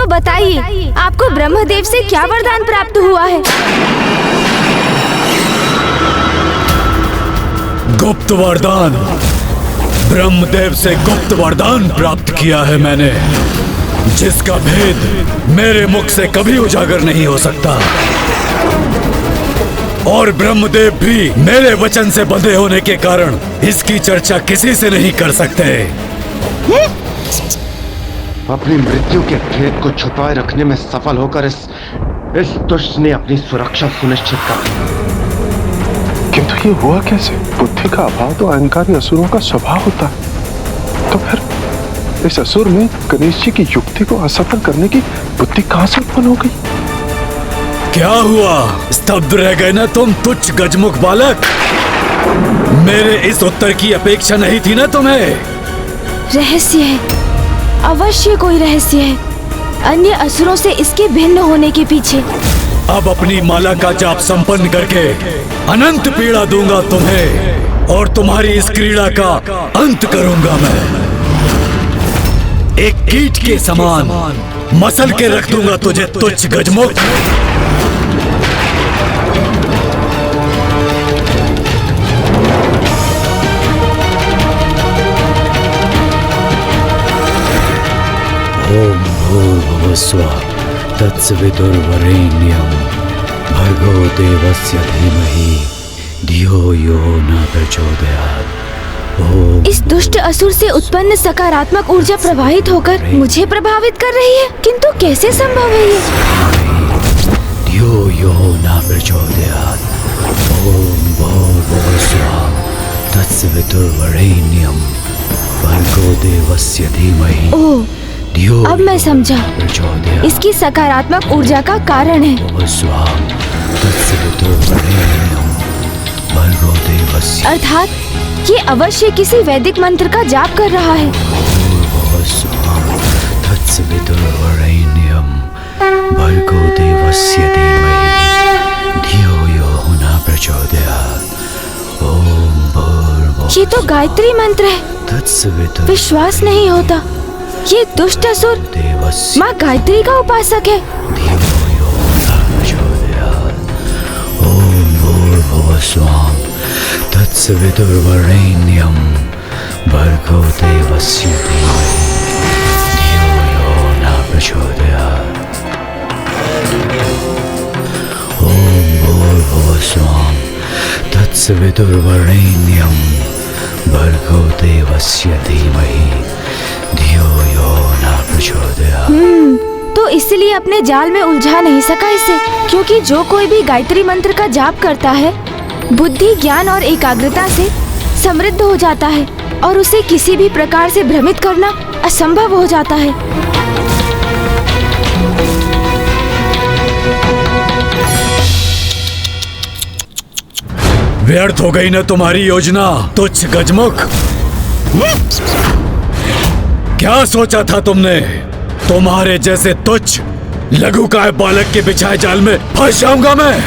तो बताइए, आपको ब्रह्मदेव से क्या वरदान प्राप्त हुआ है? गुप्त वरदान। ब्रह्मदेव से गुप्त वरदान प्राप्त किया है मैंने, जिसका भेद मेरे मुख से कभी उजागर नहीं हो सकता। और ब्रह्मदेव भी मेरे वचन से बंधे होने के कारण इसकी चर्चा किसी से नहीं कर सकते। अपनी मृत्यु के भेद को छुपाए रखने में सफल होकर इस दुष्ट ने अपनी सुरक्षा सुनिश्चित कर। किंतु ये हुआ कैसे? बुद्धि का अभाव तो अहंकारी असुरों का स्वभाव होता है। तो फिर इस असुर में गणेश जी की युक्ति को असफल करने की बुद्धि कहां से उत्पन्न हो गई? क्या हुआ? स्तब्ध रह गए ना तुम तुच्छ गजमुख बालक? मेरे इस उत्तर की अपेक्षा नहीं थी ना तुम्हें? रहस्य है, अवश्य कोई रहस्य है, अन्य असुरों से इसके भिन्न होने के पीछे। अब अपनी माला का जाप संपन्न करके अनंत पीड़ा दूंगा तुम्हें, और तुम्हारी इस क्रीड़ा का अंत करूंगा मैं। एक कीट के समान मसल के रख दूंगा तुझे तुच्छ गजमुख। ओम भूर्भुवः स्वः तत्सवितुर्वरेण्यं भर्गो देवस्य धीमहि धियो यो न प्रचोदयात्। इस दुष्ट असुर से उत्पन्न सकारात्मक ऊर्जा प्रवाहित होकर मुझे प्रभावित कर रही है, किंतु कैसे संभव है ये? धियो यो न प्रचोदयात्। ओम भूर्भुवः स्वः तत्सवितुर्वरेण्यं भर्गो देवस्य धीमहि। ओह, अब मैं समझा, इसकी सकारात्मक ऊर्जा का कारण है। अर्थात ये अवश्य किसी वैदिक मंत्र का जाप कर रहा है। ये तो गायत्री मंत्र है, विश्वास नहीं होता। ये दुष्ट असुर माँ गायत्री का उपासक है। ओम भूर्भुवः स्वः तत्सवितुर्वरेण्यं भर्गो देवस्य धीमहि धियो यो न प्रचोदयात्। ओम भूर्भुवः स्वः तत्सवितुर्वरेण्यं भर्गो देवस्य धीमहि धियो यो न प्रचोदयात्। तो इसलिए अपने जाल में उलझा नहीं सका इसे, क्योंकि जो कोई भी गायत्री मंत्र का जाप करता है, बुद्धि, ज्ञान और एकाग्रता से समृद्ध हो जाता है और उसे किसी भी प्रकार से भ्रमित करना असंभव हो जाता है। व्यर्थ हो गई ना तुम्हारी योजना तुच्छ गजमुख। क्या सोचा था तुमने? तुम्हारे जैसे तुच्छ लघुकाय बालक के बिछाए जाल में फंस जाऊंगा मैं?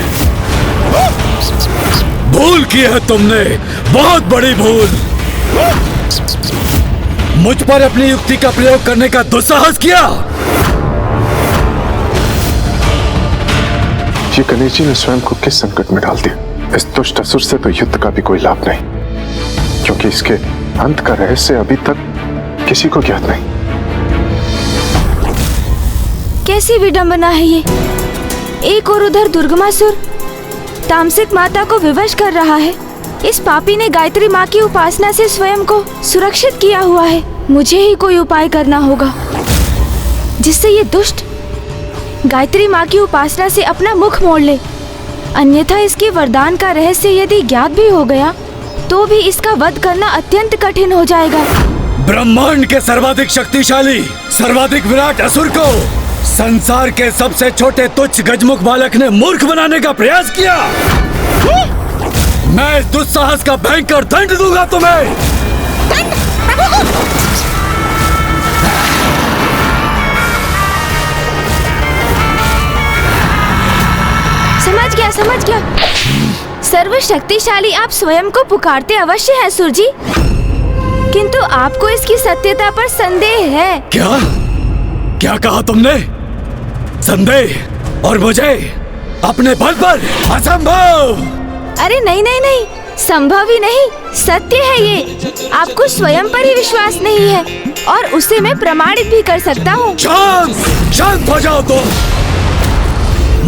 भूल की है तुमने, बहुत बड़ी भूल। मुझ पर अपनी युक्ति का प्रयोग करने का दुस्साहस किया। ये गणेश जी ने स्वयं को किस संकट में डाल दिया? इस दुष्ट असुर से तो युद्ध का भी कोई लाभ नहीं, क्योंकि इसके अंत का रहस्य अभी तक किसी को ज्ञात नहीं। कैसी विडंबना है ये! एक और उधर दुर्गमासुर तामसिक माता को विवश कर रहा है। इस पापी ने गायत्री माँ की उपासना से स्वयं को सुरक्षित किया हुआ है। मुझे ही कोई उपाय करना होगा जिससे ये दुष्ट गायत्री माँ की उपासना से अपना मुख मोड़ ले। अन्यथा इसके वरदान का रहस्य यदि ज्ञात भी हो गया तो भी इसका वध करना अत्यंत कठिन हो जाएगा। ब्रह्मांड के सर्वाधिक शक्तिशाली, सर्वाधिक विराट असुर को संसार के सबसे छोटे तुच्छ गजमुख बालक ने मूर्ख बनाने का प्रयास किया। मैं इस दुस्साहस का भयंकर दंड दूंगा तुम्हें। समझ गया। सर्वशक्तिशाली आप स्वयं को पुकारते अवश्य हैं असुर जी, किंतु आपको इसकी सत्यता पर संदेह है। क्या कहा तुमने? संदेह और मुझे अपने बल पर असंभव। अरे नहीं नहीं नहीं, संभव ही नहीं, सत्य है ये। आपको स्वयं पर ही विश्वास नहीं है और उसे मैं प्रमाणित भी कर सकता हूँ। शांत शांत हो जाओ तुम।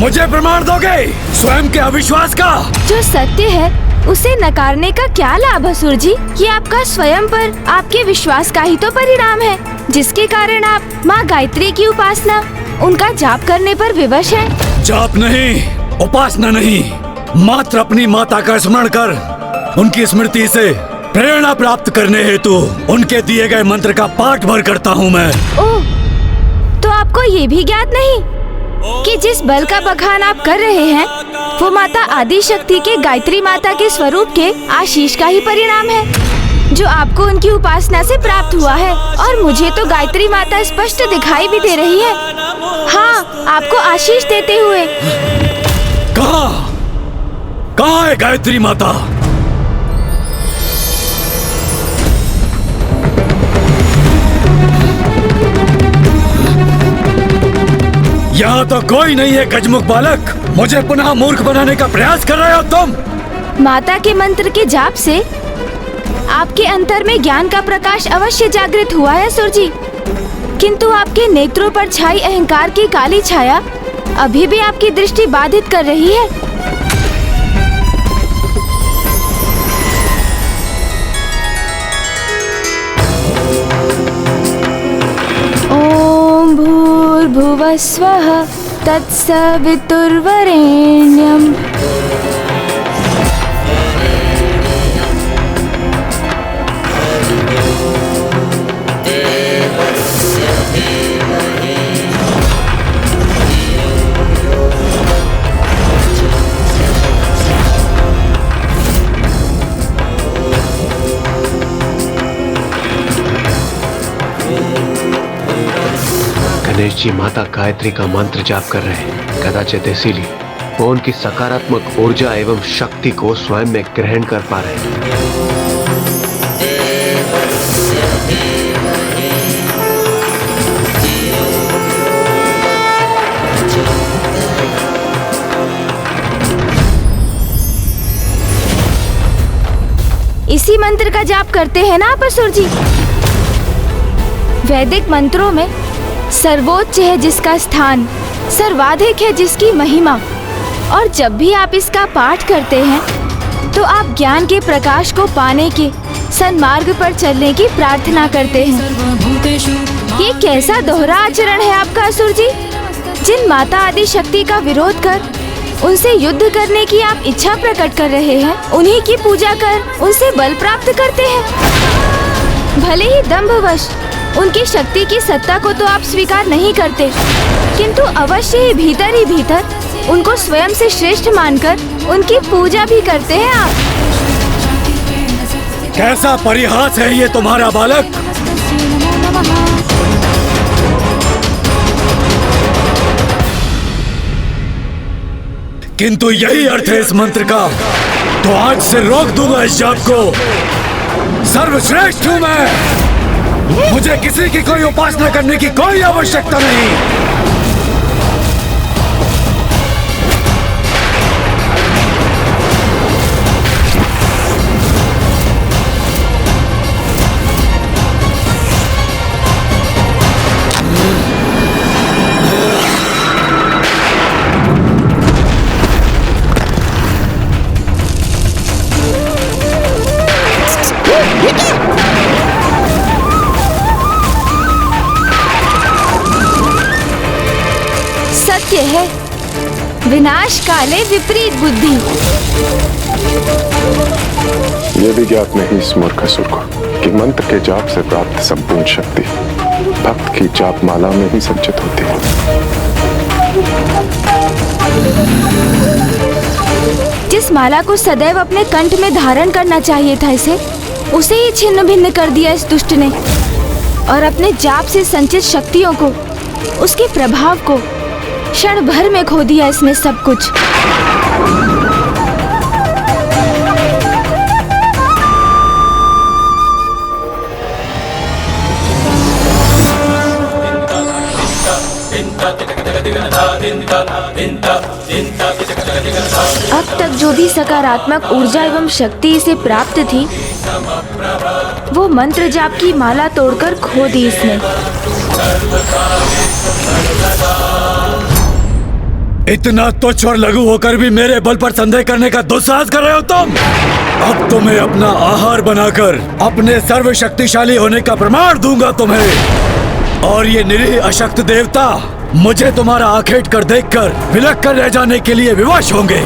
मुझे प्रमाण दोगे स्वयं के अविश्वास का? जो सत्य है उसे नकारने का क्या लाभ असुर जी? ये आपका स्वयं पर आपके विश्वास का ही तो परिणाम है, जिसके कारण आप माँ गायत्री की उपासना, उनका जाप करने पर विवश हैं। जाप नहीं, उपासना नहीं, मात्र अपनी माता का स्मरण कर उनकी स्मृति से प्रेरणा प्राप्त करने हेतु उनके दिए गए मंत्र का पाठ भर करता हूँ मैं। ओह, तो आपको ये भी ज्ञात नहीं कि जिस बल का बखान आप कर रहे हैं वो माता आदि शक्ति के गायत्री माता के स्वरूप के आशीष का ही परिणाम है, जो आपको उनकी उपासना से प्राप्त हुआ है। और मुझे तो गायत्री माता स्पष्ट दिखाई भी दे रही है। हाँ, आपको आशीष देते हुए। कहाँ है गायत्री माता? यहाँ तो कोई नहीं है गजमुख बालक। मुझे पुनः मूर्ख बनाने का प्रयास कर रहे हो तुम। माता के मंत्र के जाप से आपके अंतर में ज्ञान का प्रकाश अवश्य जागृत हुआ है असुर जी, किंतु आपके नेत्रों पर छाई अहंकार की काली छाया अभी भी आपकी दृष्टि बाधित कर रही है। ओम भूर्भुवस्वः तत्सवितुर्वरेण्यम्। गणेश जी माता गायत्री का मंत्र जाप कर रहे हैं, कदाचित इसीलिए वो उनकी सकारात्मक ऊर्जा एवं शक्ति को स्वयं में ग्रहण कर पा रहे हैं। इसी मंत्र का जाप करते हैं ना आप असुर जी? वैदिक मंत्रों में सर्वोच्च है जिसका स्थान, सर्वाधिक है जिसकी महिमा, और जब भी आप इसका पाठ करते हैं तो आप ज्ञान के प्रकाश को पाने के सन्मार्ग पर चलने की प्रार्थना करते हैं। ये कैसा दोहरा आचरण है आपका असुर जी? जिन माता आदि शक्ति का विरोध कर उनसे युद्ध करने की आप इच्छा प्रकट कर रहे हैं, उन्हीं की पूजा कर उनसे बल प्राप्त करते हैं। भले ही दंभवश उनकी शक्ति की सत्ता को तो आप स्वीकार नहीं करते, किंतु अवश्य ही भीतर उनको स्वयं से श्रेष्ठ मानकर उनकी पूजा भी करते हैं आप। कैसा परिहास है ये तुम्हारा बालक? किंतु यही अर्थ है इस मंत्र का, तो आज से रोक दूंगा इस जाप को। सर्वश्रेष्ठ हूं मैं, मुझे किसी की कोई उपासना करने की कोई आवश्यकता नहीं। सत्य है, विनाश काले विपरीत बुद्धि। यह भी ज्ञात नहीं इस मूर्ख असुर को कि मंत्र के जाप से प्राप्त संपूर्ण शक्ति भक्त की जाप माला में ही संचित होती है। जिस माला को सदैव अपने कंठ में धारण करना चाहिए था उसे ही छिन्न भिन्न कर दिया इस दुष्ट ने, और अपने जाप से संचित शक्तियों को, उसके प्रभाव को क्षण भर में खो दिया इसने सब कुछ। अब तक जो भी सकारात्मक ऊर्जा एवं शक्ति इसे प्राप्त थी, वो मंत्र जाप की माला तोड़कर खो दी इसने। इतना तुच्छ और लघु होकर भी मेरे बल पर संदेह करने का दुस्साहस कर रहे हो तुम? अब तुम्हें अपना आहार बनाकर अपने सर्वशक्तिशाली होने का प्रमाण दूंगा तुम्हें। और ये निरीह अशक्त देवता मुझे तुम्हारा आखेट कर देखकर विलक कर रह जाने के लिए विवश होंगे।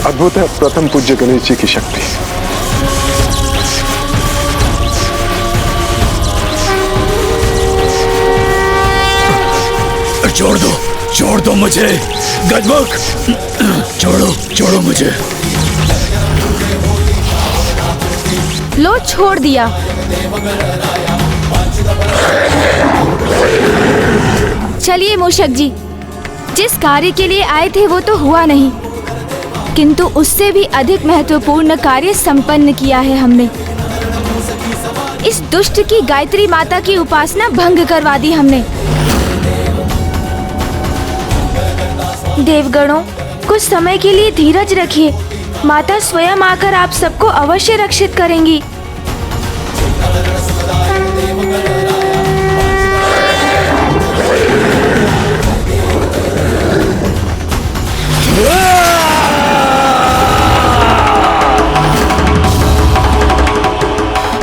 अद्भुत है प्रथम पूज्य गणेश जी की शक्ति। छोड़ दो मुझे गजमुख, छोड़ो मुझे। लो छोड़ दिया। चलिए मूषक जी, जिस कार्य के लिए आए थे वो तो हुआ नहीं, किंतु उससे भी अधिक महत्वपूर्ण कार्य संपन्न किया है हमने। इस दुष्ट की गायत्री माता की उपासना भंग करवा दी हमने। देवगणों, कुछ समय के लिए धीरज रखिए। माता स्वयं आकर आप सबको अवश्य रक्षित करेंगी।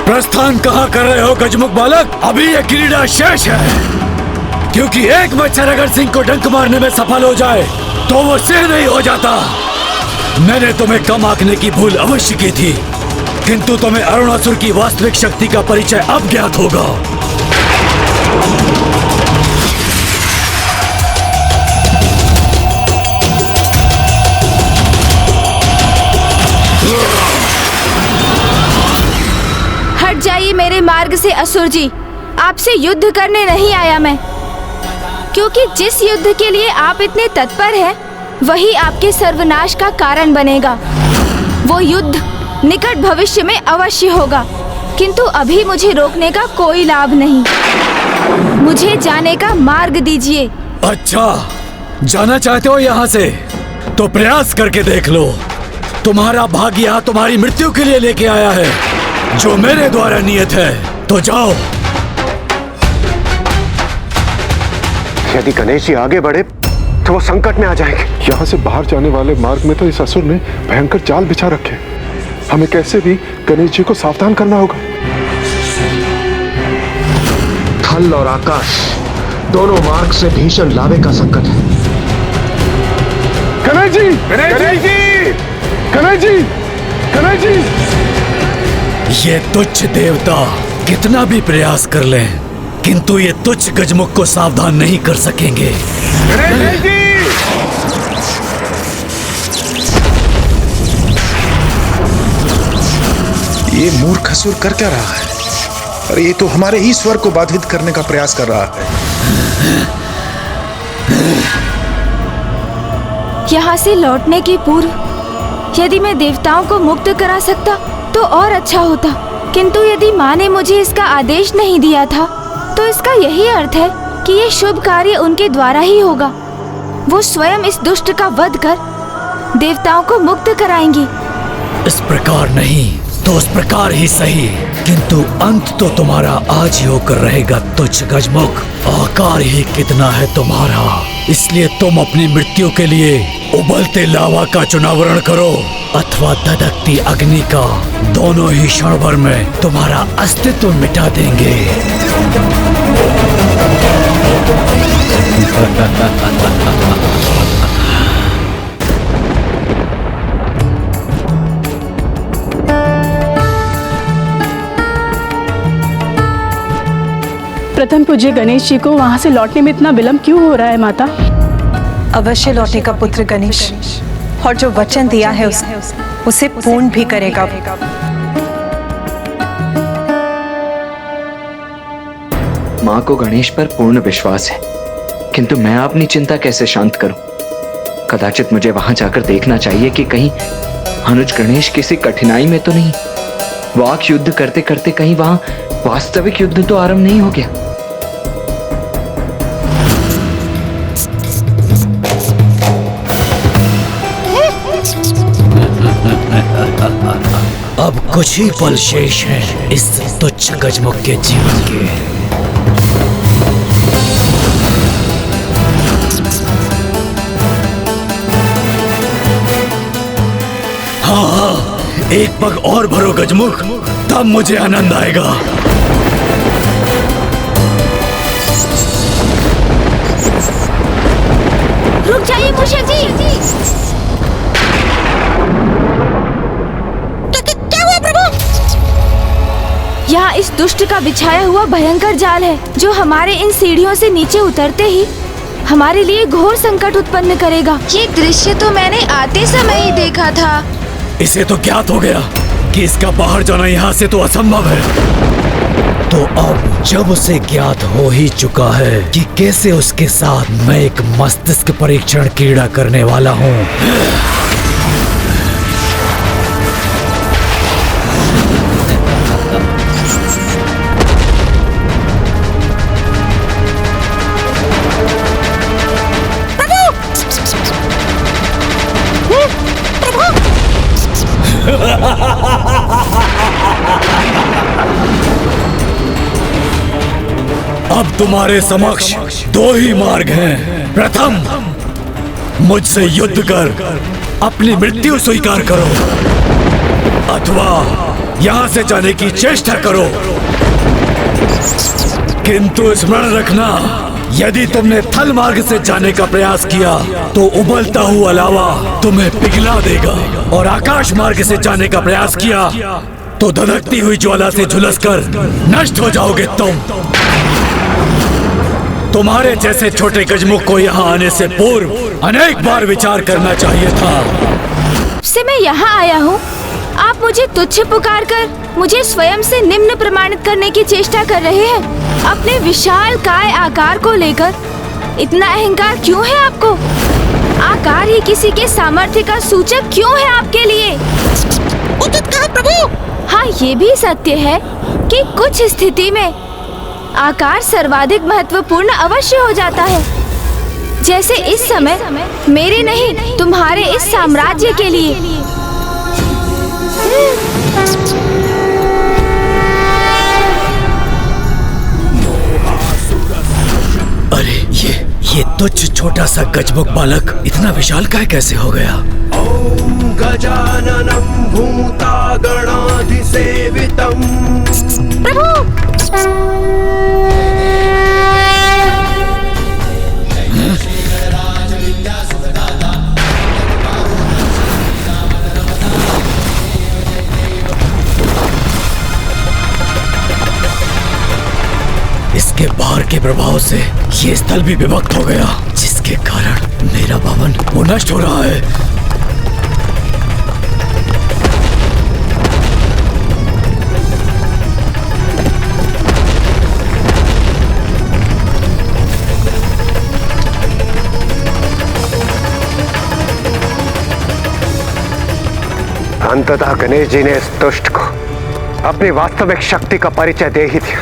प्रस्थान कहाँ कर रहे हो गजमुख बालक? अभी ये क्रीड़ा शेष है, क्योंकि एक मच्छर अगर सिंह को डंक मारने में सफल हो जाए तो वो सिर नहीं हो जाता। मैंने तुम्हें कम आंकने की भूल अवश्य की थी, किंतु तुम्हें अरुणासुर की वास्तविक शक्ति का परिचय अब ज्ञात होगा। हट जाइए मेरे मार्ग से असुर जी। आपसे युद्ध करने नहीं आया मैं, क्योंकि जिस युद्ध के लिए आप इतने तत्पर हैं, वही आपके सर्वनाश का कारण बनेगा। वो युद्ध निकट भविष्य में अवश्य होगा, किंतु अभी मुझे रोकने का कोई लाभ नहीं। मुझे जाने का मार्ग दीजिए। अच्छा, जाना चाहते हो यहाँ से? तो प्रयास करके देख लो। तुम्हारा भाग्य यहाँ तुम्हारी मृत्यु के लिए लेके आया है, जो मेरे द्वारा नियत है। तो जाओ। यदि गणेश जी आगे बढ़े तो वो संकट में आ जाएंगे। यहाँ से बाहर जाने वाले मार्ग में तो इस असुर ने भयंकर जाल बिछा रखे। हमें कैसे भी गणेश जी को सावधान करना होगा। थल और आकाश दोनों मार्ग से भीषण लावे का संकट है। गणेश जी, गणेश जी, गणेश जी, गणेश जी। ये तुच्छ देवता कितना भी प्रयास कर लें, किंतु ये तुच्छ गजमुख को सावधान नहीं कर सकेंगे। गणेश जी! ये मूर्ख असुर कर क्या रहा है? अरे ये तो हमारे ही स्वर को बाधित करने का प्रयास कर रहा है। यहाँ से लौटने के पूर्व यदि मैं देवताओं को मुक्त करा सकता तो और अच्छा होता, किंतु यदि माँ ने मुझे इसका आदेश नहीं दिया था तो इसका यही अर्थ है कि ये शुभ कार्य उनके द्वारा ही होगा। वो स्वयं इस दुष्ट का वध कर देवताओं को मुक्त कराएंगी। इस प्रकार नहीं तो उस प्रकार ही सही, किंतु अंत तो तुम्हारा आज ही होकर रहेगा तुच्छ गजमुख। आकार ही कितना है तुम्हारा, इसलिए तुम अपनी मृत्यु के लिए उबलते लावा का चुनावरण करो अथवा धधकती अग्नि का। दोनों ही क्षण भर में तुम्हारा अस्तित्व मिटा देंगे। प्रथम पूज्य गणेश जी को वहाँ से लौटने में इतना विलम्ब क्यों हो रहा है माता? अवश्य लौटेगा पुत्र गणेश, और जो वचन दिया है उसे पूर्ण भी करेगा। माँ को गणेश पर पूर्ण विश्वास है, किंतु मैं अपनी चिंता कैसे शांत करूं? कदाचित मुझे वहां जाकर देखना चाहिए कि कहीं अनुज गणेश किसी कठिनाई में तो नहीं। वाक युद्ध करते करते कहीं वहां वास्तविक युद्ध तो आरंभ नहीं हो गया। अब कुछ ही पल शेष हैं इस तुच्छ गजमुख के जीवन के। हाँ, एक पग और भरो गजमुख, तब मुझे आनंद आएगा। रुक जाइए मूषक जी। क्या हुआ प्रभु? यहाँ इस दुष्ट का बिछाया हुआ भयंकर जाल है, जो हमारे इन सीढ़ियों से नीचे उतरते ही हमारे लिए घोर संकट उत्पन्न करेगा। ये दृश्य तो मैंने आते समय ही देखा था। इसे तो ज्ञात हो गया कि इसका बाहर जाना यहाँ से तो असंभव है। तो अब जब उसे ज्ञात हो ही चुका है कि कैसे उसके साथ मैं एक मस्तिष्क परीक्षण कीड़ा करने वाला हूँ, अब तुम्हारे समक्ष दो ही मार्ग हैं। प्रथम, मुझसे युद्ध कर अपनी मृत्यु स्वीकार करो, अथवा यहाँ से जाने की चेष्टा करो। किंतु स्मरण रखना, यदि तुमने थल मार्ग से जाने का प्रयास किया तो उबलता हुआ लावा तुम्हें पिघला देगा, और आकाश मार्ग से जाने का प्रयास किया तो धधकती हुई ज्वाला से झुलसकर नष्ट हो जाओगे तुम। तुम्हारे जैसे छोटे गजमुख को यहाँ आने से पूर्व अनेक बार विचार करना चाहिए था। से मैं यहाँ आया हूँ, आप मुझे तुच्छ पुकार कर मुझे स्वयं से निम्न प्रमाणित करने की चेष्टा कर रहे हैं। अपने विशाल काय आकार को लेकर इतना अहंकार क्यों है आपको? आकार ही किसी के सामर्थ्य का सूचक क्यों है आपके लिए? उचित कहा प्रभु। हाँ, ये भी सत्य है कि कुछ स्थिति में आकार सर्वाधिक महत्वपूर्ण अवश्य हो जाता है, जैसे इस समय मेरे नहीं तुम्हारे इस साम्राज्य के लिए। अरे ये तुच्छ छोटा सा गजमुख बालक इतना विशालकाय कैसे हो गया? ओम गजाननं भूतागणाधिसेवितं। प्रभु! इसके भार के प्रभाव से ये स्थल भी विभक्त हो गया, जिसके कारण मेरा भवन वो नष्ट हो रहा है। अंततः गणेश जी ने इस दुष्ट को अपनी वास्तविक शक्ति का परिचय दे ही दिया।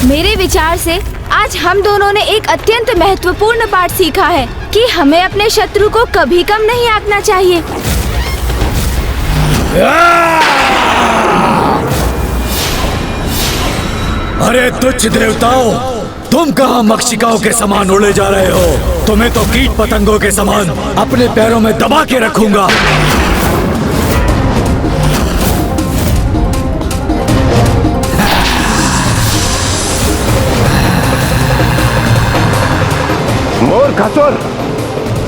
मेरे विचार से आज हम दोनों ने एक अत्यंत महत्वपूर्ण पाठ सीखा है कि हमें अपने शत्रु को कभी कम नहीं आंकना चाहिए। अरे तुच्छ देवताओं, तुम कहाँ मक्षिकाओं के समान उड़े जा रहे हो? तुम्हें तो कीट पतंगों के समान अपने पैरों में दबा के रखूंगा। मूर्खसुर,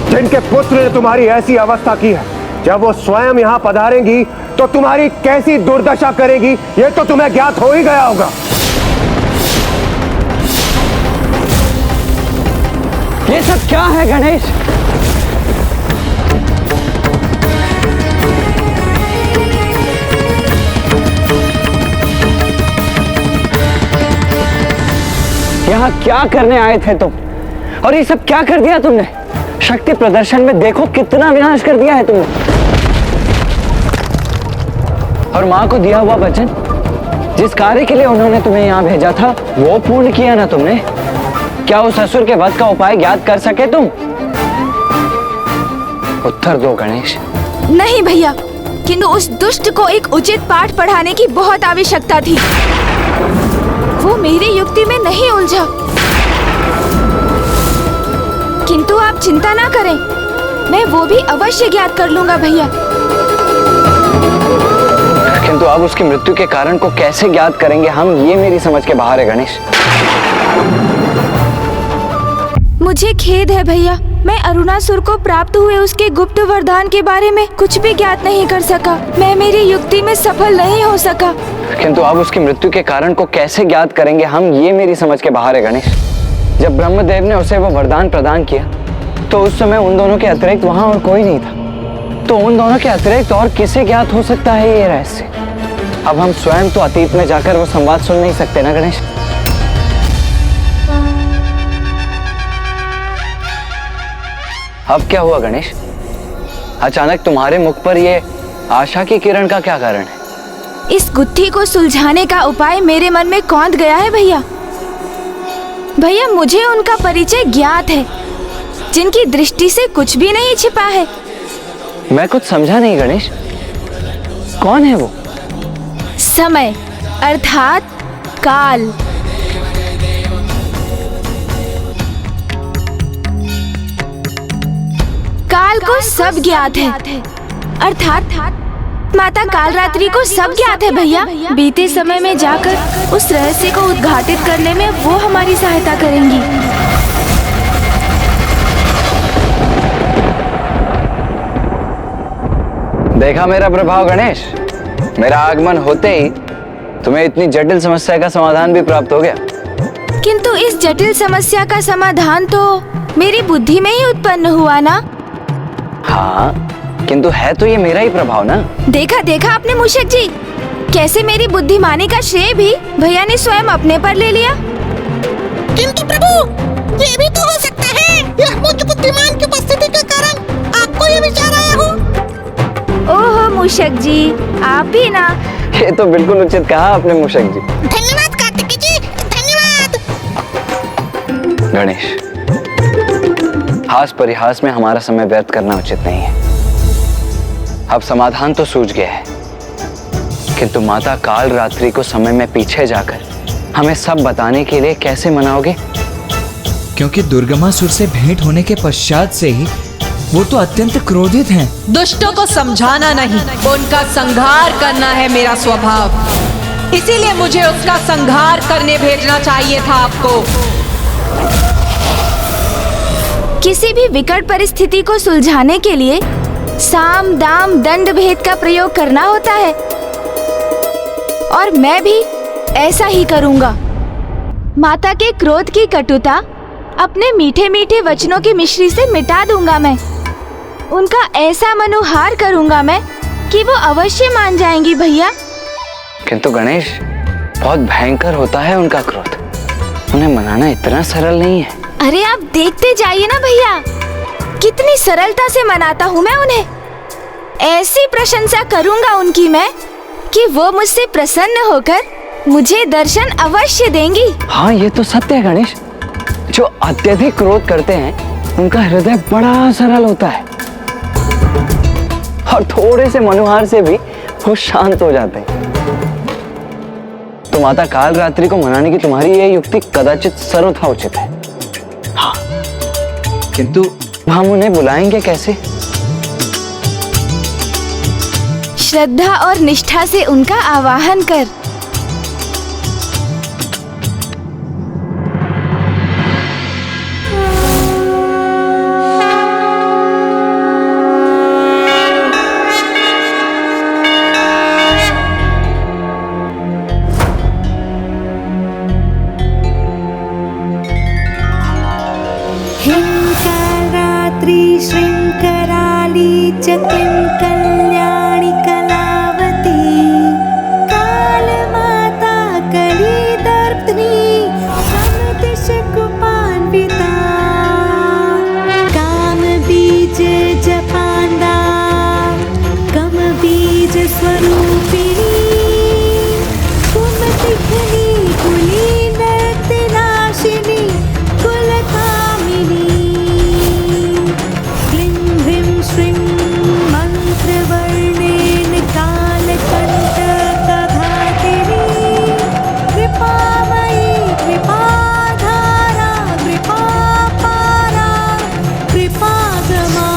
जिनके पुत्र ने तुम्हारी ऐसी अवस्था की है, जब वो स्वयं यहाँ पधारेंगी तो तुम्हारी कैसी दुर्दशा करेगी, ये तो तुम्हें ज्ञात हो ही गया होगा। ये सब क्या है गणेश? यहाँ क्या करने आए थे तुम? और ये सब क्या कर दिया तुमने? शक्ति प्रदर्शन में देखो कितना विनाश कर दिया है तुमने। और माँ को दिया हुआ वचन, जिस कार्य के लिए उन्होंने तुम्हें यहाँ भेजा था, वो पूर्ण किया ना तुमने? क्या उस असुर के वध का उपाय ज्ञात कर सके तुम? उत्तर दो गणेश। नहीं भैया, किंतु उस दुष्ट को एक उचित पाठ पढ़ाने की बहुत आवश्यकता थी। वो मेरी युक्ति में नहीं उलझा। किंतु आप चिंता ना करें, मैं वो भी अवश्य ज्ञात कर लूंगा भैया। किंतु अब उसकी मृत्यु के कारण को कैसे ज्ञात करेंगे हम, ये मेरी समझ के बाहर है गणेश। मुझे खेद है भैया, मैं अरुणासुर को प्राप्त हुए उसके गुप्त वरदान के बारे में कुछ भी ज्ञात नहीं कर सका। मैं मेरी युक्ति में सफल नहीं हो सका। किंतु अब उसकी मृत्यु के कारण को कैसे ज्ञात करेंगे हम, ये मेरी समझ के बाहर है गणेश। जब ब्रह्मदेव ने उसे वो वरदान प्रदान किया तो उस समय उन दोनों के अतिरिक्त वहां और कोई नहीं था। तो उन दोनों के अतिरिक्त और किसे ज्ञात हो सकता है ये रहस्य? अब हम स्वयं तो अतीत में जाकर वो संवाद सुन नहीं सकते ना गणेश। अब क्या हुआ गणेश? अचानक तुम्हारे मुख पर ये आशा की किरण का क्या कारण है? इस गुत्थी को सुलझाने का उपाय मेरे मन में कौंध गया है भैया। भैया, मुझे उनका परिचय ज्ञात है, जिनकी दृष्टि से कुछ भी नहीं छिपा है। मैं कुछ समझा नहीं गणेश, कौन है वो? समय अर्थात काल। काल को सब ज्ञात है, अर्थात माता कालरात्रि को सब ज्ञात है भैया। बीते समय में जाकर उस रहस्य को उद्घाटित करने में वो हमारी सहायता करेंगी। देखा मेरा प्रभाव गणेश? मेरा आगमन होते ही तुम्हें इतनी जटिल समस्या का समाधान भी प्राप्त हो गया। किंतु इस जटिल समस्या का समाधान तो मेरी बुद्धि में ही उत्पन्न हुआ ना। हाँ, किंतु है तो ये मेरा ही प्रभाव ना। देखा आपने मूषक जी, कैसे मेरी बुद्धिमानी का श्रेय भी भैया ने स्वयं अपने पर ले लिया। किंतु प्रभु, ये भी तो हो सकता है यह मुझ बुद्धिमान की उपस्थिति के कारण आपको ये विचार आया हो। ओहो मूषक जी, आप भी ना। ये तो बिल्कुल उचित कहा आपने मूषक जी। धन्यवाद कार्तिकेय जी, धन्यवाद। गणेश, हास परिहास में हमारा समय व्यर्थ करना उचित नहीं है। अब समाधान तो सूझ गया है, किंतु माता कालरात्रि को समय में पीछे जाकर हमें सब बताने के लिए कैसे मनाओगे? क्योंकि दुर्गमासुर से भेंट होने के पश्चात से ही वो तो अत्यंत क्रोधित हैं। दुष्टों को समझाना नहीं, उनका संहार करना है मेरा स्वभाव। इसीलिए मुझे उसका संहार करने भेजना चाहिए था आपको। किसी भी विकट परिस्थिति को सुलझाने के लिए साम दाम दंड भेद का प्रयोग करना होता है, और मैं भी ऐसा ही करूंगा। माता के क्रोध की कटुता अपने मीठे मीठे वचनों की मिश्री से मिटा दूंगा मैं। उनका ऐसा मनुहार करूंगा मैं कि वो अवश्य मान जाएंगी भैया। किंतु गणेश, बहुत भयंकर होता है उनका क्रोध, उन्हें मनाना इतना सरल नहीं है। अरे आप देखते जाइए ना भैया, कितनी सरलता से मनाता हूँ मैं उन्हें। ऐसी प्रशंसा करूंगा उनकी मैं कि वो मुझसे प्रसन्न होकर मुझे दर्शन अवश्य देंगी। हाँ, ये तो सत्य है गणेश। जो अत्यधिक क्रोध करते हैं उनका हृदय बड़ा सरल होता है, और थोड़े से मनुहार से भी वो शांत हो जाते हैं। तो माता कालरात्रि को मनाने की तुम्हारी ये युक्ति कदाचित सर्वथा उचित है। हाँ, किंतु हम उन्हें बुलाएंगे कैसे? श्रद्धा और निष्ठा से उनका आवाहन कर। च किं कल्याणि कलावती कालमाता कलिदर्पिणी समदिशकुपान्विता कामबीज जपान्दा कमबीज स्वरूपिणी कुमतिघ्नी कुलीनर्तिनाशिनी कुलकामिनी क्लीं ह्रीं श्रीं मन्त्रवर्णेन कालकण्टकघातिनी कृपामयी कृपाधारा कृपापारा कृपागमा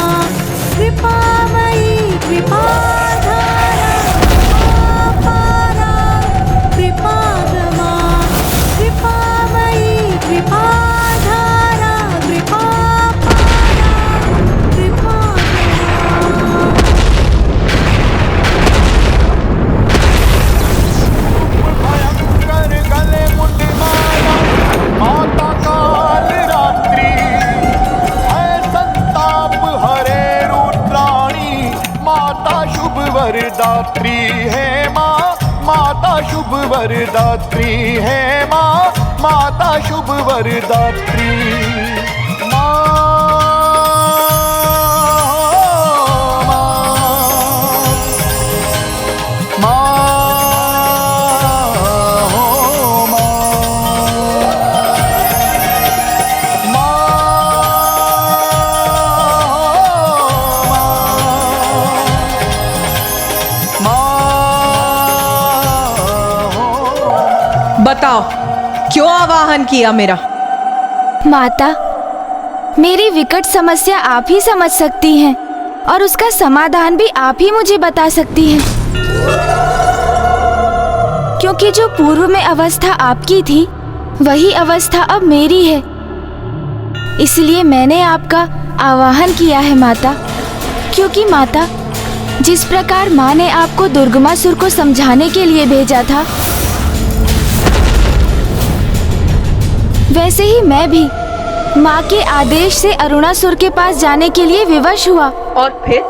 कृपामयी कृपाधारा कृपापारा कृपागमा कृपामयी कृपाधारा कृपापारा गले मुंडी माता काल रात्रि है संताप हरे रुद्राणी माता शुभ वरदात्री है माँ माता शुभ वरदात्री है माँ माता शुभ वरदात्री बताओ क्यों आवाहन किया मेरा? माता, मेरी विकट समस्या आप ही समझ सकती हैं और उसका समाधान भी आप ही मुझे बता सकती हैं। क्योंकि जो पूर्व में अवस्था आपकी थी वही अवस्था अब मेरी है, इसलिए मैंने आपका आवाहन किया है माता। क्योंकि माता, जिस प्रकार माँ ने आपको दुर्गमासुर को समझाने के लिए भेजा था, वैसे ही मैं भी माँ के आदेश से अरुणासुर के पास जाने के लिए विवश हुआ। और फिर?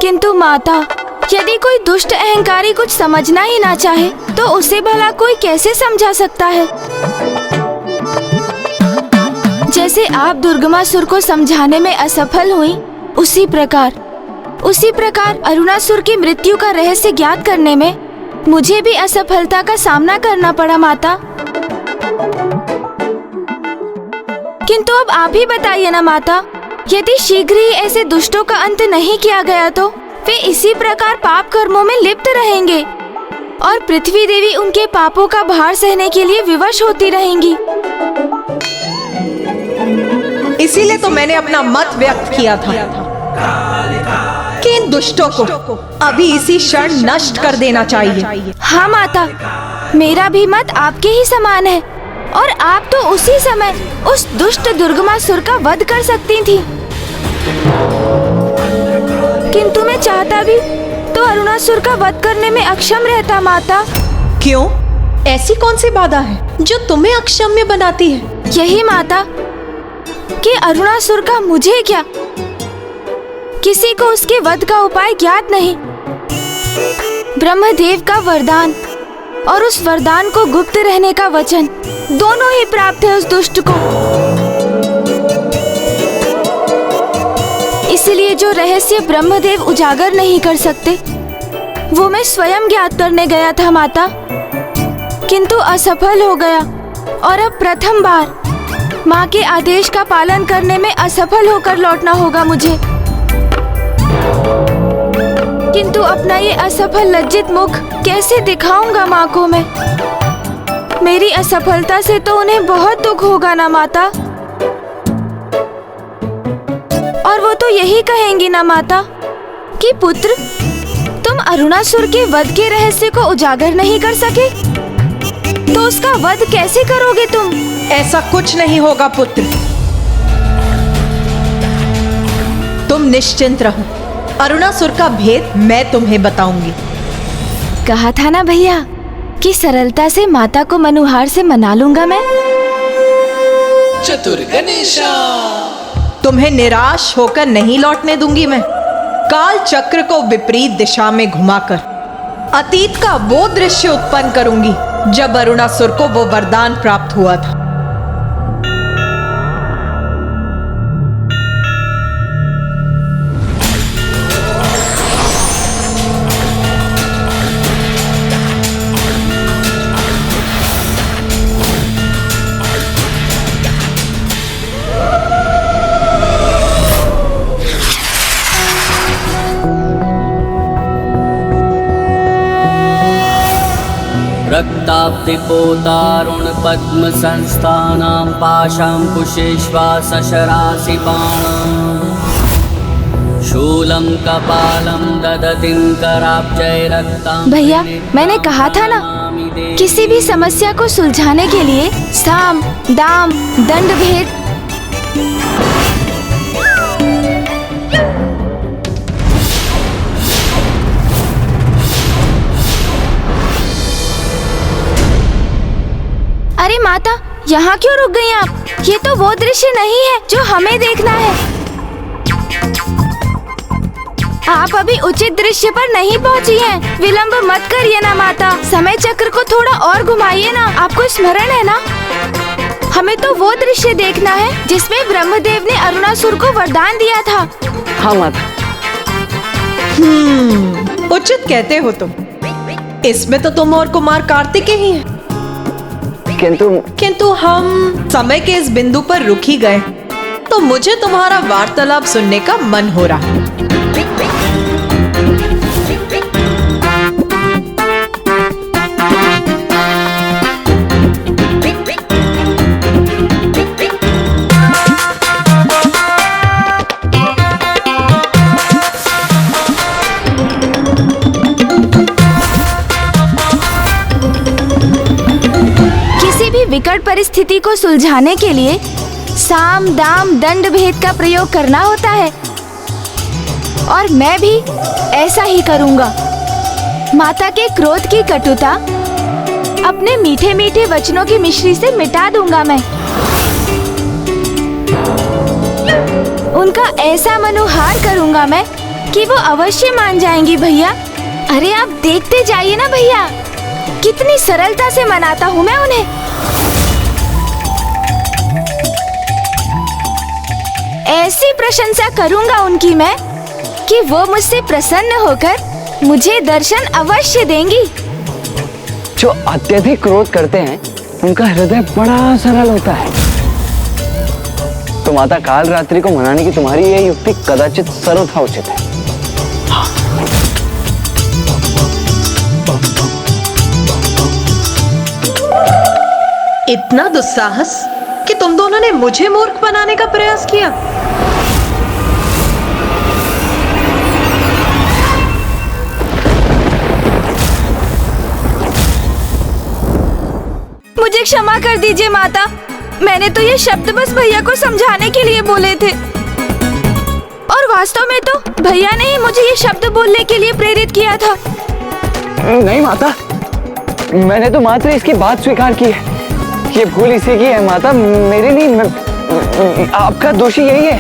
किंतु माता, यदि कोई दुष्ट अहंकारी कुछ समझना ही ना चाहे तो उसे भला कोई कैसे समझा सकता है? जैसे आप दुर्गमासुर को समझाने में असफल हुई, उसी प्रकार अरुणासुर की मृत्यु का रहस्य ज्ञात करने में मुझे भी असफलता का सामना करना पड़ा माता। किंतु अब आप ही बताइए ना माता, यदि शीघ्र ही ऐसे दुष्टों का अंत नहीं किया गया तो वे इसी प्रकार पाप कर्मों में लिप्त रहेंगे और पृथ्वी देवी उनके पापों का भार सहने के लिए विवश होती रहेंगी। इसीलिए तो मैंने अपना मत व्यक्त किया था कि इन दुष्टों को अभी इसी क्षण नष्ट कर देना चाहिए। हाँ माता, मेरा भी मत आपके ही समान है और आप तो उसी समय उस दुष्ट दुर्गमासुर का वध कर सकती थी। किंतु मैं चाहता भी तो अरुणासुर का वध करने में अक्षम रहता माता। क्यों? ऐसी कौन सी बाधा है जो तुम्हें अक्षम्य बनाती है? यही माता कि अरुणासुर का मुझे क्या, किसी को उसके वध का उपाय ज्ञात नहीं। ब्रह्मदेव का वरदान और उस वरदान को गुप्त रहने का वचन दोनों ही प्राप्त है उस दुष्ट को। इसलिए जो रहस्य ब्रह्मदेव उजागर नहीं कर सकते वो मैं स्वयं ज्ञात करने गया था माता, किंतु असफल हो गया और अब प्रथम बार माँ के आदेश का पालन करने में असफल होकर लौटना होगा मुझे। किंतु अपना ये असफल लज्जित मुख कैसे दिखाऊंगा माँ को मैं? मेरी असफलता से तो उन्हें बहुत दुख होगा ना माता। और वो तो यही कहेंगी ना माता कि पुत्र, तुम अरुणासुर के वध के रहस्य को उजागर नहीं कर सके, तो उसका वध कैसे करोगे तुम? ऐसा कुछ नहीं होगा पुत्र, तुम निश्चिंत रहो। अरुणासुर का भेद मैं तुम्हें बताऊंगी। कहा था ना भैया कि सरलता से माता को मनुहार से मना लूंगा मैं। चतुर गणेशा, तुम्हें निराश होकर नहीं लौटने दूंगी मैं। काल चक्र को विपरीत दिशा में घुमाकर अतीत का वो दृश्य उत्पन्न करूंगी जब अरुणासुर को वो वरदान प्राप्त हुआ था। रक्ताब्धिपोतारुण पद्म संस्थानां पाशां कुशेश्वासशरासि बाणां शूलं कपालं ददतिं कराब्जय रक्तां। भैया, मैंने कहा था ना, किसी भी समस्या को सुलझाने के लिए साम, दाम, दंड भेद। अरे माता, यहाँ क्यों रुक गई आप? ये तो वो दृश्य नहीं है जो हमें देखना है। आप अभी उचित दृश्य पर नहीं पहुँची हैं। विलंब मत करिए ना माता, समय चक्र को थोड़ा और घुमाइए ना। आपको स्मरण है ना, हमें तो वो दृश्य देखना है जिसमें ब्रह्मदेव ने अरुणासुर को वरदान दिया था। हाँ माता। उचित कहते हो तुम। इसमें तो तुम और कुमार कार्तिक ही हैं। किंतु हम समय के इस बिंदु पर रुक ही गए, तो मुझे तुम्हारा वार्तालाप सुनने का मन हो रहा है। विकट परिस्थिति को सुलझाने के लिए साम, दाम, दंड भेद का प्रयोग करना होता है, और मैं भी ऐसा ही करूंगा। माता के क्रोध की कटुता अपने मीठे मीठे वचनों की मिश्री से मिटा दूंगा मैं। उनका ऐसा मनोहार करूंगा मैं कि वो अवश्य मान जाएंगी भैया। अरे आप देखते जाइए ना भैया, कितनी सरलता से मनाता हूँ मैं उन्हें। ऐसी प्रशंसा करूंगा उनकी मैं कि वो मुझसे प्रसन्न होकर मुझे दर्शन अवश्य देंगी। जो अत्यधिक क्रोध करते हैं उनका हृदय बड़ा सरल होता है। तो माता, काल रात्रि को मनाने की तुम्हारी यह युक्ति कदाचित सर्वथा उचित है। इतना दुस्साहस कि तुम दोनों ने मुझे मूर्ख बनाने का प्रयास किया। मुझे क्षमा कर दीजिए माता, मैंने तो ये शब्द बस भैया को समझाने के लिए बोले थे, और वास्तव में तो भैया ने ही मुझे ये शब्द बोलने के लिए प्रेरित किया था। नहीं माता, मैंने तो मात्र इसकी बात स्वीकार की है। ये भूल इसी की है माता, मेरे नहीं। आपका दोषी यही है।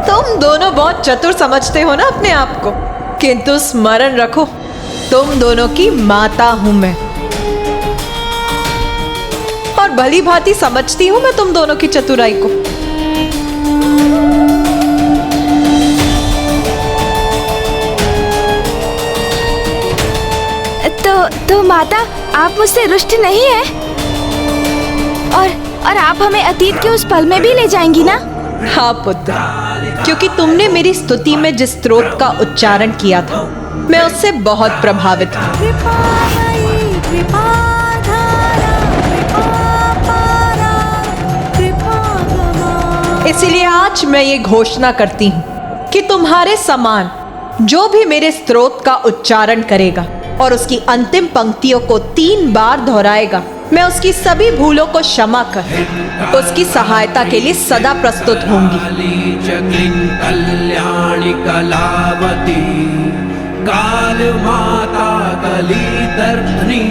तुम दोनों बहुत चतुर समझते हो ना अपने आप को, किंतु स्मरण रखो, तुम दोनों की माता हूं मैं, और भली भांति समझती हूं मैं तुम दोनों की चतुराई को। तो माता, आप मुझसे रुष्ट नहीं हैं? और आप हमें अतीत के उस पल में भी ले जाएंगी ना? हाँ पुत्र, क्योंकि तुमने मेरी स्तुति में जिस स्तोत्र का उच्चारण किया था, मैं उससे बहुत प्रभावित हूँ। इसीलिए आज मैं ये घोषणा करती हूँ कि तुम्हारे समान जो भी मेरे स्तोत्र का उच्चारण करेगा और उसकी अंतिम पंक्तियों को 3 बार दोहराएगा, मैं उसकी सभी भूलों को क्षमा कर उसकी सहायता के लिए सदा प्रस्तुत होंगी। कल्याणी कलावती काल माता कली दर्पणी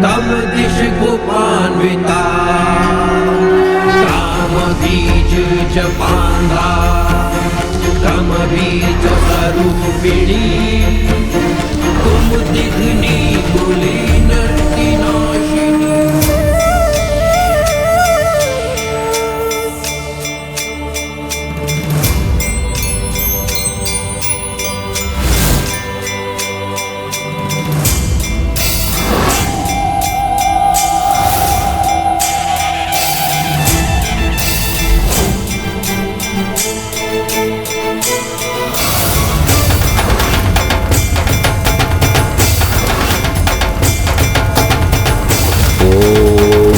तम दिश गोपान्विता बीज बांधा तम बीज स्वरूपिणी तुम दिग्नी कुलीन नाशिनी।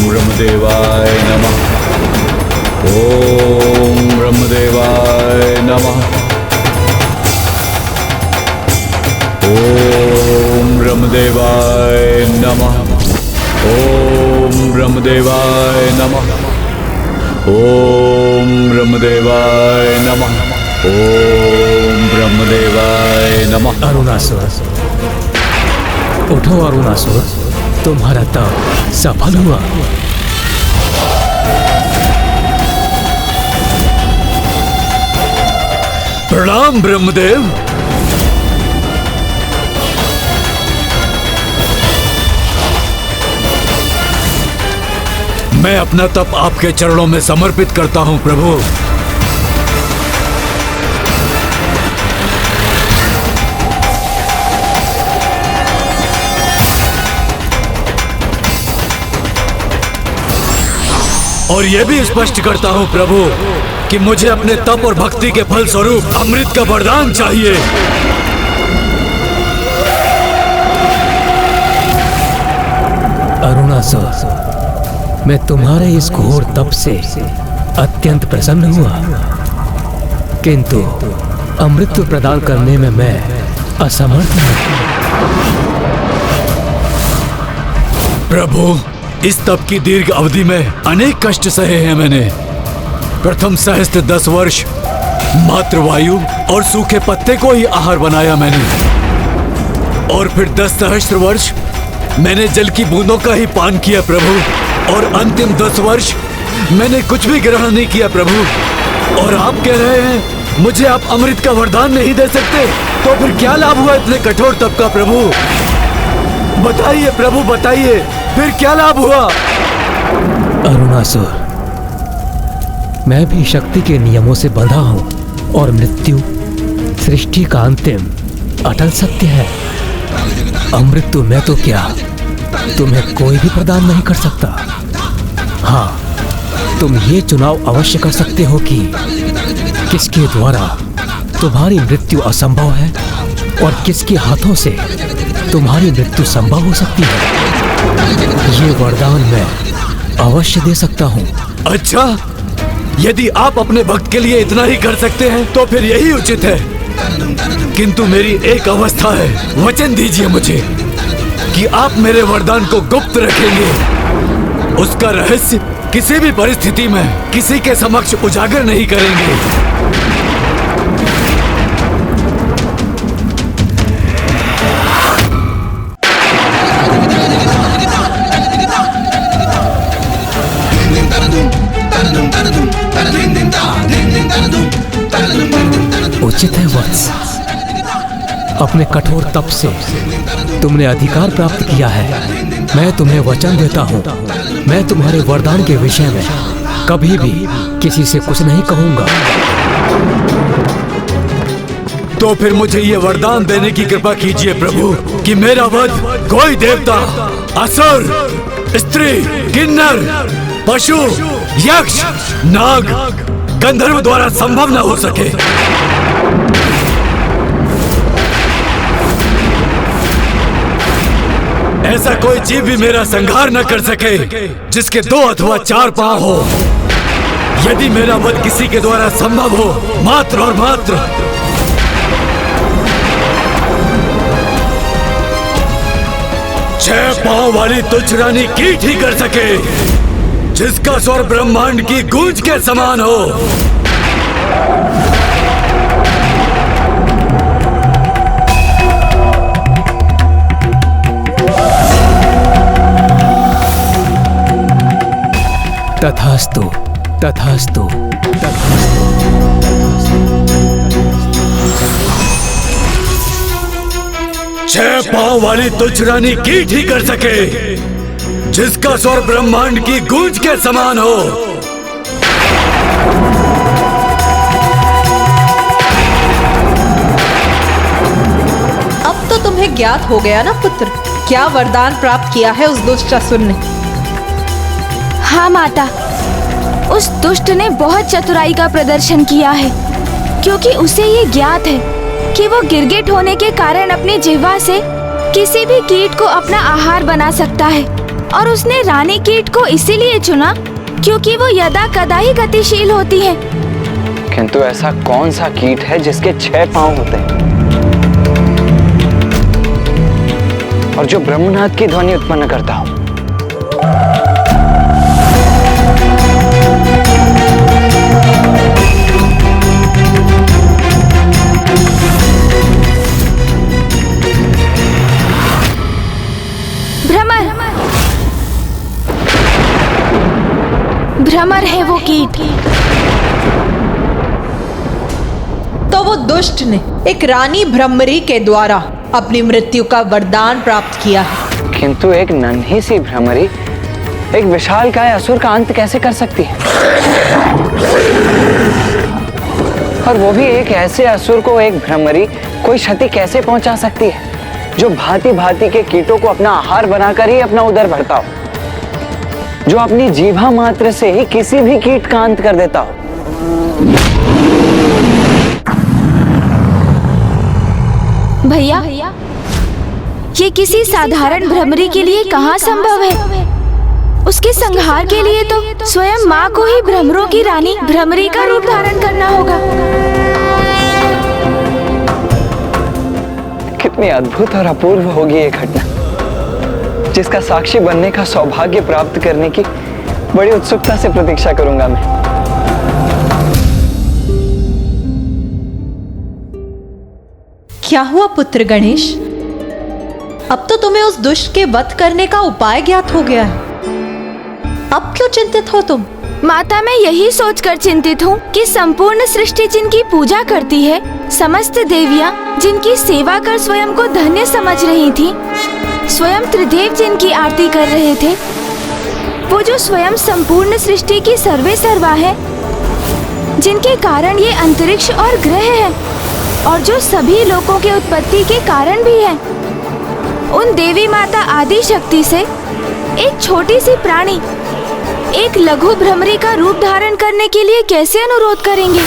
ब्रह्मदेवाय नमः। ओम ब्रह्मदेवाय नमः। ओम ब्रह्मदेवाय नमः। ओम ब्रह्मदेवाय नमः। ओम ब्रह्मदेवाय नमः। ओम ब्रह्मदेवाय नमः। अरुणासुर, उठो अरुणासुर, तुम्हारा तप सफल हुआ। प्रणाम ब्रह्मदेव। मैं अपना तप आपके चरणों में समर्पित करता हूं प्रभु। और यह भी स्पष्ट करता हूं प्रभु कि मुझे अपने तप और भक्ति के फल स्वरूप अमृत का वरदान चाहिए। अरुणासुर, मैं तुम्हारे इस घोर तप से अत्यंत प्रसन्न हुआ, किंतु अमृत प्रदान करने में मैं असमर्थ हूं। प्रभु, इस तप की दीर्घ अवधि में अनेक कष्ट सहे हैं मैंने। प्रथम सहस्त्र 10 वर्ष मात्र वायु और सूखे पत्ते को ही आहार बनाया मैंने, और फिर 10 सहस्त्र वर्ष मैंने जल की बूंदों का ही पान किया प्रभु, और अंतिम 10 वर्ष मैंने कुछ भी ग्रहण नहीं किया प्रभु। और आप कह रहे हैं मुझे आप अमृत का वरदान नहीं दे सकते, तो फिर क्या लाभ हुआ इतने कठोर तप का प्रभु? बताइए प्रभु, बताइए, फिर क्या लाभ हुआ? अरुणासुर, मैं भी शक्ति के नियमों से बंधा हूं, और मृत्यु सृष्टि का अंतिम अटल सत्य है। अमृत तो मैं तो क्या, तुम्हें कोई भी प्रदान नहीं कर सकता। हाँ, तुम ये चुनाव अवश्य कर सकते हो कि किसके द्वारा तुम्हारी मृत्यु असंभव है और किसके हाथों से तुम्हारी मृत्यु संभव हो सकती है। ये वरदान मैं अवश्य दे सकता हूँ। अच्छा, यदि आप अपने भक्त के लिए इतना ही कर सकते हैं तो फिर यही उचित है, किंतु मेरी एक अवस्था है। वचन दीजिए मुझे कि आप मेरे वरदान को गुप्त रखेंगे, उसका रहस्य किसी भी परिस्थिति में किसी के समक्ष उजागर नहीं करेंगे। उचित है वत्स, अपने कठोर तप से तुमने अधिकार प्राप्त किया है। मैं तुम्हें वचन देता हूँ, मैं तुम्हारे वरदान के विषय में कभी भी किसी से कुछ नहीं कहूंगा। तो फिर मुझे ये वरदान देने की कृपा कीजिए प्रभु कि मेरा वध कोई देवता, असुर, स्त्री, किन्नर, पशु, यक्ष, नाग, गंधर्व द्वारा संभव न हो सके। ऐसा कोई जीव भी मेरा संहार न कर सके जिसके 2 अथवा 4 पांव हो। यदि मेरा वध किसी के द्वारा संभव हो, मात्र और मात्र 6 पांव वाली तुच्छ रानी कीट ही कर सके, जिसका स्वर ब्रह्मांड की गूंज के समान हो। तथास्तु, तथास्तु, तथास्तु। 6 पांव वाली तुच्छ रानी कीट ही कर सके, जिसका स्वर ब्रह्मांड की गूंज के समान हो। अब तो तुम्हें ज्ञात हो गया ना पुत्र, क्या वरदान प्राप्त किया है उस दुष्ट असुर ने। हाँ माता, उस दुष्ट ने बहुत चतुराई का प्रदर्शन किया है, क्योंकि उसे ये ज्ञात है कि वो गिरगिट होने के कारण अपनी जिह्वा से किसी भी कीट को अपना आहार बना सकता है। और उसने रानी कीट को इसीलिए चुना क्योंकि वो यदा कदा ही गतिशील होती है। किंतु ऐसा कौन सा कीट है जिसके 6 पांव होते हैं और जो ब्रह्मनाद की ध्वनि उत्पन्न करता हो? भ्रमर है वो कीट। तो वो दुष्ट ने एक रानी भ्रमरी के द्वारा अपनी मृत्यु का वरदान प्राप्त किया है। किंतु एक नन्ही सी भ्रमरी एक विशालकाय असुर का अंत कैसे कर सकती है? और वो भी एक ऐसे असुर को एक भ्रमरी कोई क्षति कैसे पहुंचा सकती है जो भांति भांति के कीटों को अपना आहार बनाकर ही अपना उदर भरता हो, जो अपनी जीभा मात्र से ही किसी भी कीट का अंत कर देता हो। भैया, ये किसी साधारण भ्रमरी के लिए कहाँ संभव है? उसके संहार के लिए तो स्वयं माँ को ही भ्रमरों की रानी भ्रमरी का रूप धारण करना होगा। कितनी अद्भुत और अपूर्व होगी ये घटना, जिसका साक्षी बनने का सौभाग्य प्राप्त करने की बड़ी उत्सुकता से प्रतीक्षा करूंगा मैं। क्या हुआ पुत्र गणेश? अब तो तुम्हें उस दुष्ट के वध करने का उपाय ज्ञात हो गया है। अब क्यों चिंतित हो तुम? माता, मैं यही सोचकर चिंतित हूँ कि संपूर्ण सृष्टि जिनकी पूजा करती है, समस्त देवियाँ जिनकी सेवा कर स्वयं को धन्य समझ रही थी, स्वयं त्रिदेव जिनकी आरती कर रहे थे, वो जो स्वयं संपूर्ण सृष्टि की सर्वे सर्वा है, जिनके कारण ये अंतरिक्ष और ग्रह है, और जो सभी लोगों के उत्पत्ति के कारण भी है, उन देवी माता आदि शक्ति से एक छोटी सी प्राणी, एक लघु भ्रमरी का रूप धारण करने के लिए कैसे अनुरोध करेंगे?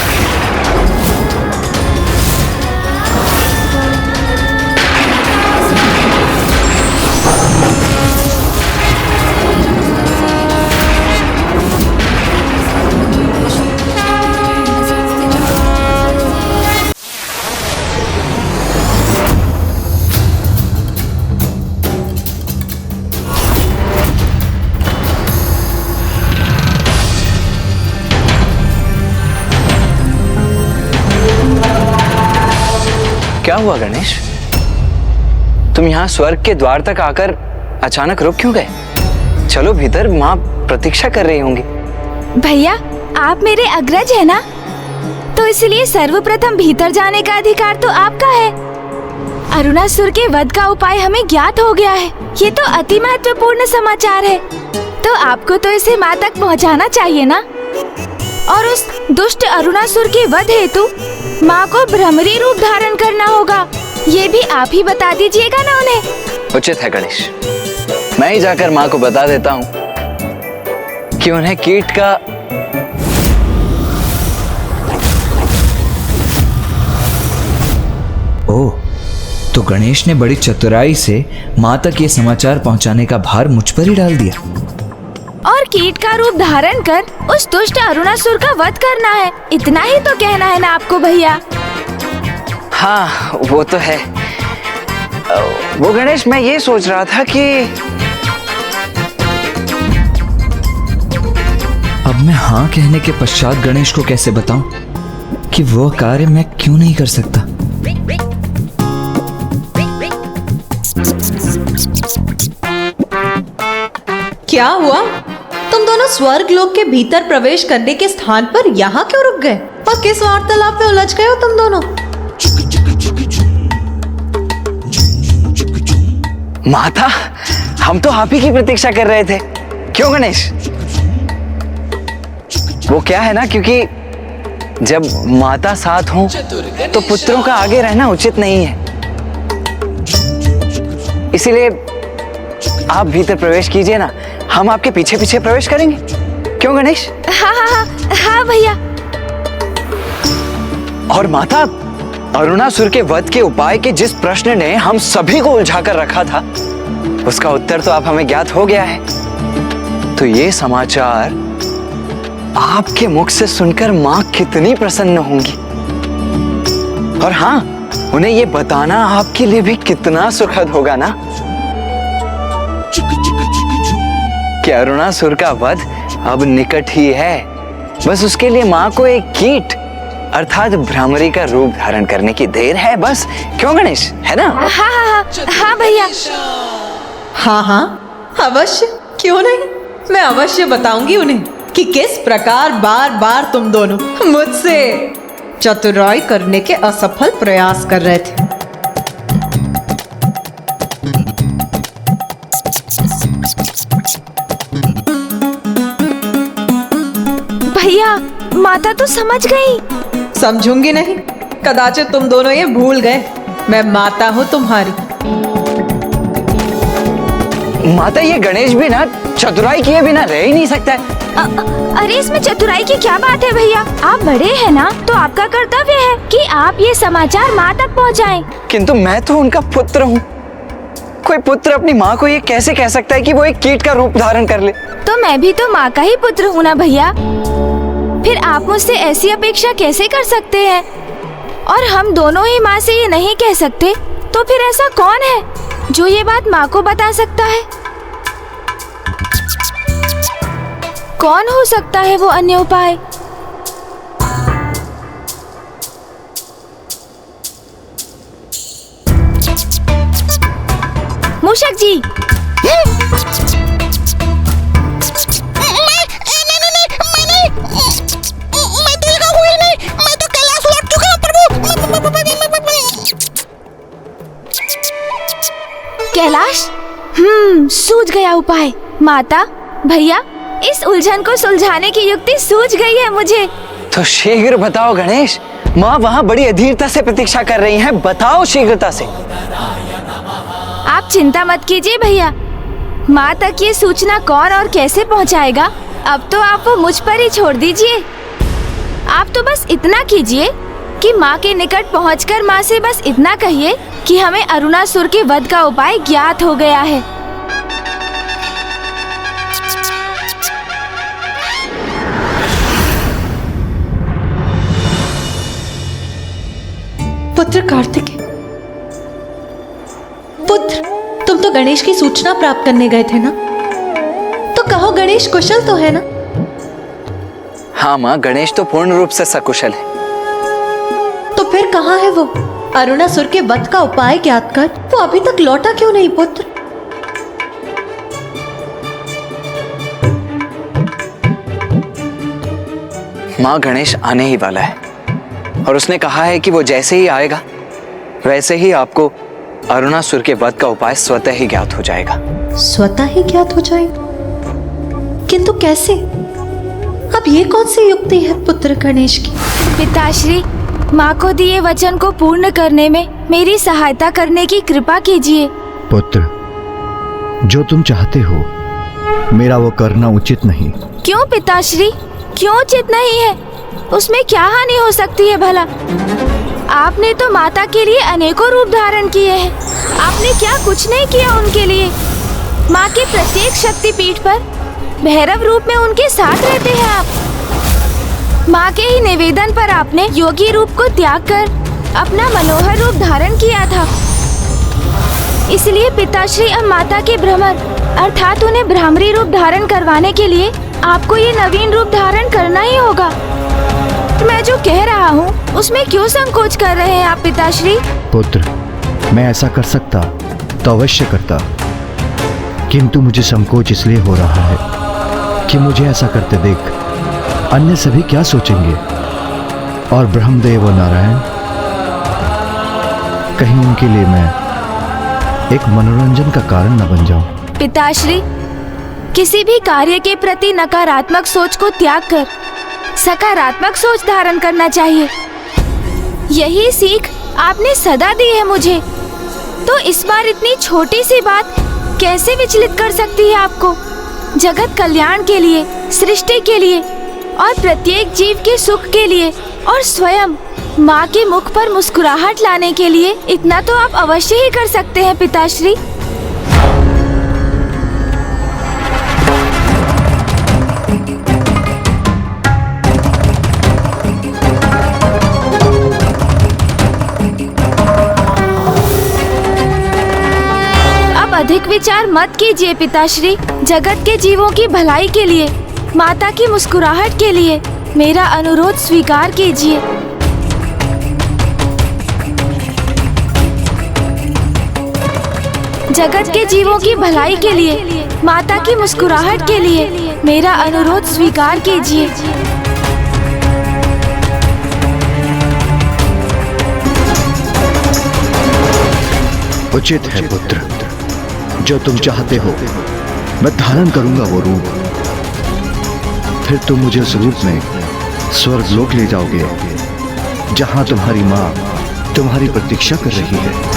क्या हुआ गणेश? तुम यहाँ स्वर्ग के द्वार तक आकर अचानक रुक क्यों गए? चलो भीतर, माँ प्रतीक्षा कर रही होंगी। भैया, आप मेरे अग्रज है ना, तो इसलिए सर्वप्रथम भीतर जाने का अधिकार तो आपका है। अरुणासुर के वध का उपाय हमें ज्ञात हो गया है। ये तो अति महत्वपूर्ण समाचार है, तो आपको तो इसे माँ तक पहुँचाना चाहिए ना। और उस दुष्ट अरुणासुर के वध हेतु माँ को भ्रमरी रूप धारण करना होगा, ये भी आप ही बता दीजिएगा ना उन्हें। उचित है गणेश, मैं ही जाकर माँ को बता देता हूँ कि उन्हें कीट का ओह, तो गणेश ने बड़ी चतुराई से माँ तक ये समाचार पहुँचाने का भार मुझ पर ही डाल दिया। और कीट का रूप धारण कर उस दुष्ट अरुणासुर का वध करना है, इतना ही तो कहना है ना आपको भैया? हाँ, वो तो है। वो गणेश, मैं ये सोच रहा था कि अब मैं हाँ कहने के पश्चात गणेश को कैसे बताऊं कि वो कार्य मैं क्यों नहीं कर सकता। क्या हुआ? तुम दोनों स्वर्ग लोक के भीतर प्रवेश करने के स्थान पर यहाँ क्यों रुक गए? और किस वार्तालाप में उलझ गए हो तुम दोनों? माता, हम तो आप ही की प्रतीक्षा कर रहे थे। क्यों गणेश? वो क्या है ना, क्योंकि जब माता साथ हो तो पुत्रों का आगे रहना उचित नहीं है, इसीलिए आप भीतर प्रवेश कीजिए ना, हम आपके पीछे पीछे प्रवेश करेंगे। क्यों गणेश? हाँ हाँ हाँ हाँ भैया। और माता, अरुणासुर के वध के उपाय के जिस प्रश्न ने हम सभी को उलझा कर रखा था, उसका उत्तर तो आप हमें ज्ञात हो गया है। तो ये समाचार आपके मुख से सुनकर मां कितनी प्रसन्न होंगी, और हाँ, उन्हें ये बताना आपके लिए भी कितना सुखद होगा ना कि अरुणासुर का वध अब निकट ही है। बस उसके लिए मां को एक कीट अर्थात भ्रामरी का रूप धारण करने की देर है बस। क्यों गणेश, है ना? हाँ हाँ हाँ हाँ भैया। हाँ हाँ अवश्य, क्यों नहीं। मैं अवश्य बताऊंगी उन्हें कि किस प्रकार बार बार तुम दोनों मुझसे चतुराई करने के असफल प्रयास कर रहे थे। भैया, माता तो समझ गई। समझूंगी नहीं, कदाचित तुम दोनों ये भूल गए, मैं माता हूं तुम्हारी। माता, ये गणेश भी ना चतुराई किए बिना रह ही नहीं सकता है। अरे इसमें चतुराई की क्या बात है भैया? आप बड़े हैं ना, तो आपका कर्तव्य है कि आप ये समाचार माँ तक पहुँचाएं। किंतु मैं तो उनका पुत्र हूँ। कोई पुत्र अपनी माँ को ये कैसे कह सकता है कि वो एक कीट का रूप धारण कर ले? तो मैं भी तो माँ का ही पुत्र हूँ ना भैया, फिर आप मुझसे ऐसी अपेक्षा कैसे कर सकते हैं? और हम दोनों ही माँ से ये नहीं कह सकते, तो फिर ऐसा कौन है जो ये बात माँ को बता सकता है? कौन हो सकता है वो अन्य उपाय? मूषक जी। कैलाश, सूझ गया उपाय। माता, भैया, इस उलझन को सुलझाने की युक्ति सूझ गई है मुझे। तो शीघ्र बताओ गणेश, माँ वहाँ बड़ी अधीरता से प्रतीक्षा कर रही हैं, बताओ शीघ्रता से। आप चिंता मत कीजिए भैया, माँ तक ये सूचना कौन और कैसे पहुँचाएगा, अब तो आप वो मुझ पर ही छोड़ दीजिए। आप तो बस इतना कीजिए कि माँ के निकट पहुँचकर माँ से बस इतना कहिए कि हमें अरुणासुर के वध का उपाय ज्ञात हो गया है। पुत्र कार्तिकेय, पुत्र, तुम तो गणेश की सूचना प्राप्त करने गए थे ना, तो कहो गणेश कुशल तो है ना? हाँ माँ, गणेश तो पूर्ण रूप से सकुशल है। तो फिर कहाँ है वो? अरुणासुर के वध का उपाय ज्ञात कर वो अभी तक लौटा क्यों नहीं पुत्र? माँ, गणेश आने ही वाला है और उसने कहा है कि वो जैसे ही आएगा वैसे ही आपको अरुणासुर के वध का उपाय स्वतः ही ज्ञात हो जाएगा। स्वतः ही ज्ञात हो जाएगा? किंतु कैसे? अब ये कौन सी युक्ति है पुत्र गणेश की? पिताश्री, माँ को दिए वचन को पूर्ण करने में मेरी सहायता करने की कृपा कीजिए। पुत्र, जो तुम चाहते हो मेरा वो करना उचित नहीं। क्यों पिताश्री, क्यों उचित नहीं है? उसमें क्या हानि हो सकती है भला? आपने तो माता के लिए अनेकों रूप धारण किए हैं, आपने क्या कुछ नहीं किया उनके लिए? माँ के प्रत्येक शक्तिपीठ पर भैरव रूप में उनके साथ रहते हैं आप। माँ के ही निवेदन पर आपने योगी रूप को त्याग कर अपना मनोहर रूप धारण किया था। इसलिए पिताश्री अब माता के भ्रमर अर्थात उन्हें भ्रामरी रूप धारण करवाने के लिए आपको ये नवीन रूप धारण करना ही होगा। मैं जो कह रहा हूँ उसमें क्यों संकोच कर रहे हैं आप पिताश्री? पुत्र, मैं ऐसा कर सकता तो अवश्य करता, किंतु मुझे संकोच इसलिए हो रहा है कि मुझे ऐसा करते देख अन्य सभी क्या सोचेंगे, और ब्रह्मदेव और नारायण, कहीं उनके लिए मैं एक मनोरंजन का कारण न बन जाऊं। पिताश्री, किसी भी कार्य के प्रति नकारात्मक सोच को त्याग कर सकारात्मक सोच धारण करना चाहिए। यही सीख आपने सदा दी है मुझे, तो इस बार इतनी छोटी सी बात कैसे विचलित कर सकती है आपको? जगत कल्याण के लिए, सृष्टि के लिए और प्रत्येक जीव के सुख के लिए और स्वयं माँ के मुख पर मुस्कुराहट लाने के लिए इतना तो आप अवश्य ही कर सकते हैं पिताश्री। अधिक विचार मत कीजिए पिताश्री। जगत के जीवों की भलाई के लिए, माता की मुस्कुराहट के लिए मेरा अनुरोध स्वीकार कीजिए। जगत के जीवों की भलाई के लिए, माता की मुस्कुराहट के लिए मेरा अनुरोध स्वीकार कीजिए। उचित है पुत्र, जो तुम चाहते हो मैं धारण करूंगा वो रूप। फिर तुम मुझे उस रूप में स्वर्गलोक ले जाओगे, जहां तुम्हारी माँ तुम्हारी प्रतीक्षा कर रही है।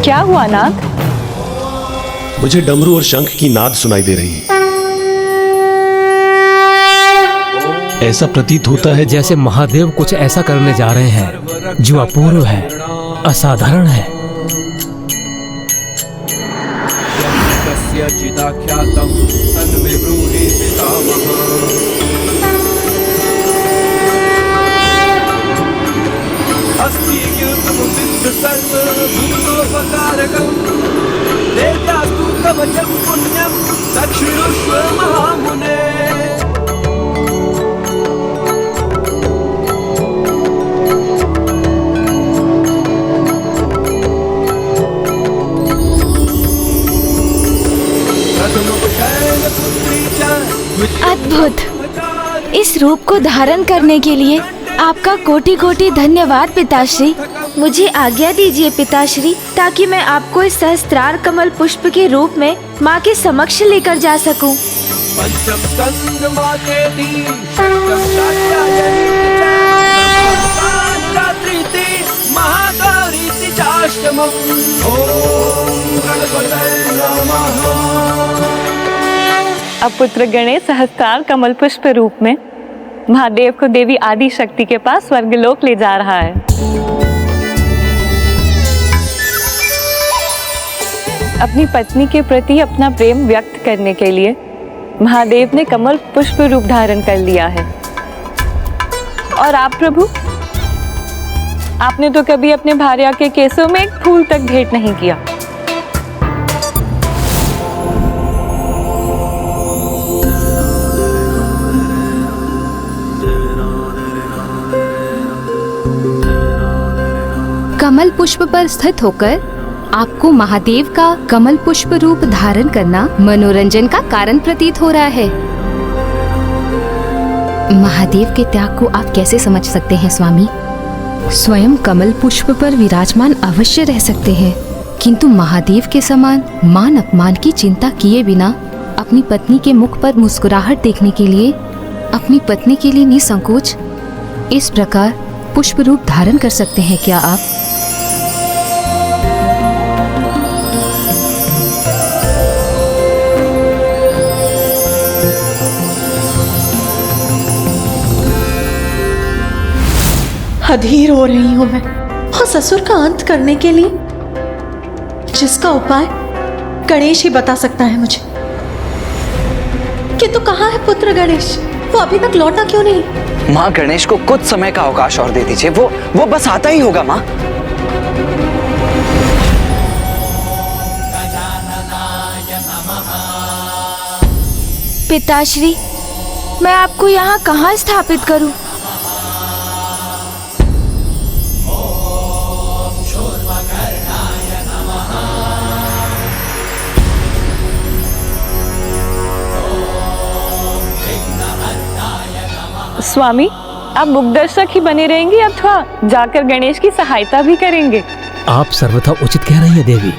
क्या हुआ नाथ? मुझे डमरू और शंख की नाद सुनाई दे रही है। ऐसा प्रतीत होता है जैसे महादेव कुछ ऐसा करने जा रहे हैं जो अपूर्व है, असाधारण है। अद्भुत! इस रूप को धारण करने के लिए आपका कोटि कोटि धन्यवाद पिताश्री। मुझे आज्ञा दीजिए पिताश्री, ताकि मैं आपको इस सहस्त्रार कमल पुष्प के रूप में माँ के समक्ष लेकर जा सकूं। अब पुत्र गणेश सहस्त्रार कमल पुष्प रूप में महादेव को देवी आदि शक्ति के पास स्वर्गलोक ले जा रहा है। अपनी पत्नी के प्रति अपना प्रेम व्यक्त करने के लिए महादेव ने कमल पुष्प रूप धारण कर लिया है। और आप प्रभु, आपने तो कभी अपने भार्या के केसों में एक फूल तक भेंट नहीं किया। कमल पुष्प पर स्थित होकर आपको महादेव का कमल पुष्प रूप धारण करना मनोरंजन का कारण प्रतीत हो रहा है। महादेव के त्याग को आप कैसे समझ सकते हैं स्वामी? स्वयं कमल पुष्प पर विराजमान अवश्य रह सकते हैं, किंतु महादेव के समान मान अपमान की चिंता किए बिना अपनी पत्नी के मुख पर मुस्कुराहट देखने के लिए, अपनी पत्नी के लिए निसंकोच इस प्रकार पुष्प रूप धारण कर सकते हैं क्या आप? अधीर हो रही हूं मैं और ससुर का अंत करने के लिए जिसका उपाय गणेश ही बता सकता है मुझे। किंतु कहाँ है पुत्र गणेश? वो अभी तक लौटा क्यों नहीं? माँ, गणेश को कुछ समय का अवकाश और दे दीजिए, वो बस आता ही होगा माँ। पिताश्री, मैं आपको यहाँ कहाँ स्थापित करूं? स्वामी, आप मुखदर्शक ही बने रहेंगे अथवा जाकर गणेश की सहायता भी करेंगे? आप सर्वथा उचित कह रही है देवी।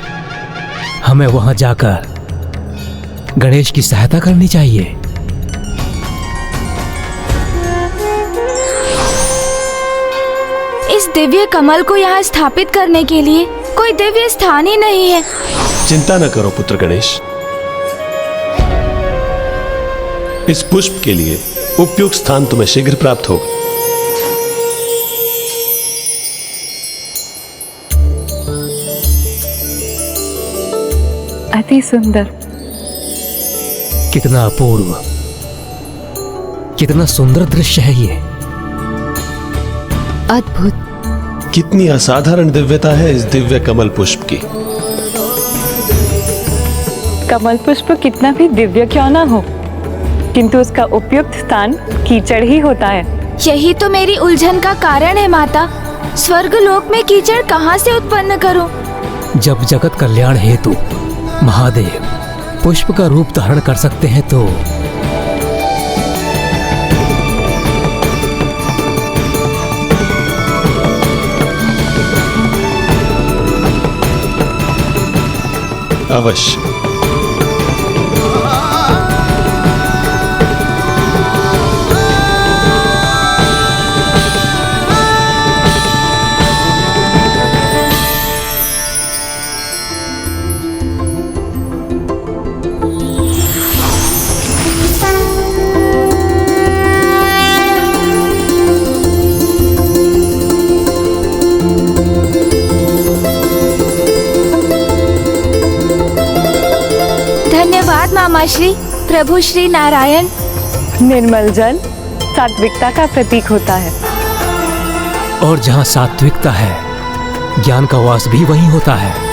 हमें वहां जाकर गणेश की सहायता करनी चाहिए। इस दिव्य कमल को यहाँ स्थापित करने के लिए कोई दिव्य स्थान ही नहीं है। चिंता न करो पुत्र गणेश, इस पुष्प के लिए उपयुक्त स्थान तुम्हें शीघ्र प्राप्त होगा। अति सुंदर। कितना अपूर्व, कितना सुंदर दृश्य है ये। अद्भुत। कितनी असाधारण दिव्यता है इस दिव्य कमल पुष्प की। कमल पुष्प कितना भी दिव्य क्यों ना हो, किंतु उसका उपयुक्त स्थान कीचड़ ही होता है। यही तो मेरी उलझन का कारण है माता। स्वर्ग लोक में कीचड़ कहाँ से उत्पन्न करूं? जब जगत कल्याण हेतु महादेव पुष्प का रूप धारण कर सकते हैं तो अवश्य। धन्यवाद मामा श्री, प्रभु श्री नारायण। निर्मल जल सात्विकता का प्रतीक होता है, और जहाँ सात्विकता है, ज्ञान का वास भी वहीं होता है।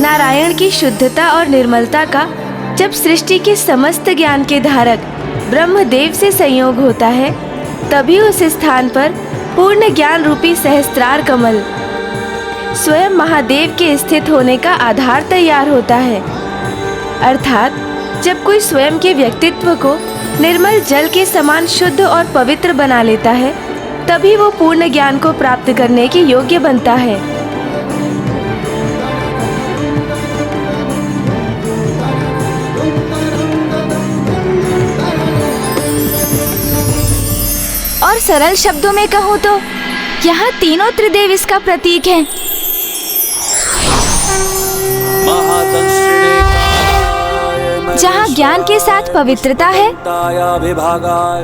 नारायण की शुद्धता और निर्मलता का जब सृष्टि के समस्त ज्ञान के धारक ब्रह्मदेव से संयोग होता है, तभी उस स्थान पर पूर्ण ज्ञान रूपी सहस्त्रार कमल स्वयं महादेव के स्थित होने का आधार तैयार होता है। अर्थात जब कोई स्वयं के व्यक्तित्व को निर्मल जल के समान शुद्ध और पवित्र बना लेता है, तभी वो पूर्ण ज्ञान को प्राप्त करने के योग्य बनता है। और सरल शब्दों में कहूँ तो यहाँ तीनों त्रिदेव इसका प्रतीक हैं। जहाँ ज्ञान के साथ पवित्रता है,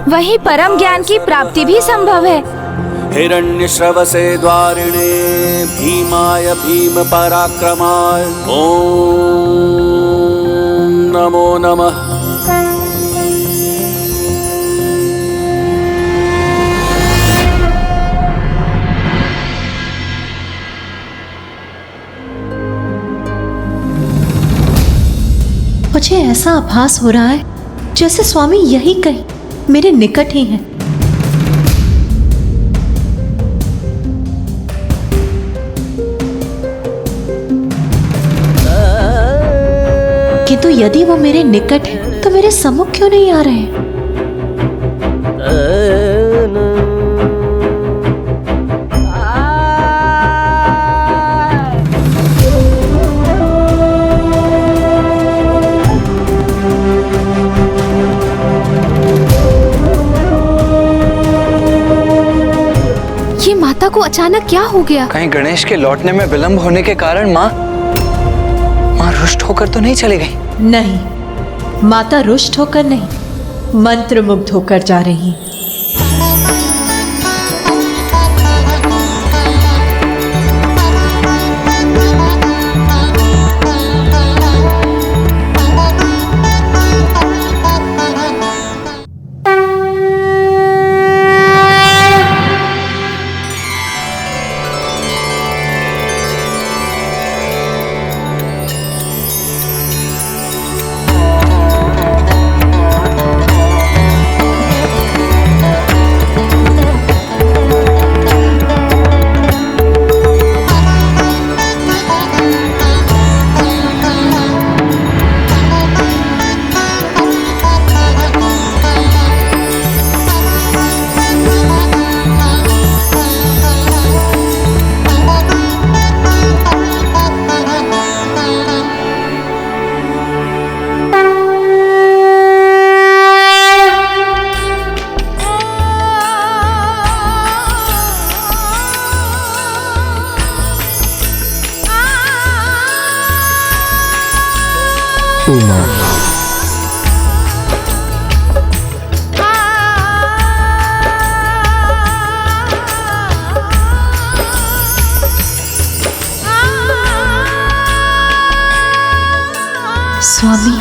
वहीं परम ज्ञान की प्राप्ति भी संभव है। हिरण्यश्रवसे द्वारिणे भीमाय भीम पराक्रमाय ओम नमो नमः। मुझे ऐसा आभास हो रहा है जैसे स्वामी यही कहीं मेरे निकट ही हैं। किंतु यदि वो मेरे निकट है तो मेरे सम्मुख क्यों नहीं आ रहे हैं? माता को अचानक क्या हो गया? कहीं गणेश के लौटने में विलंब होने के कारण माँ रुष्ट होकर तो नहीं चली गई? नहीं, माता रुष्ट होकर नहीं, मंत्रमुग्ध होकर जा रही। उमा, स्वामी,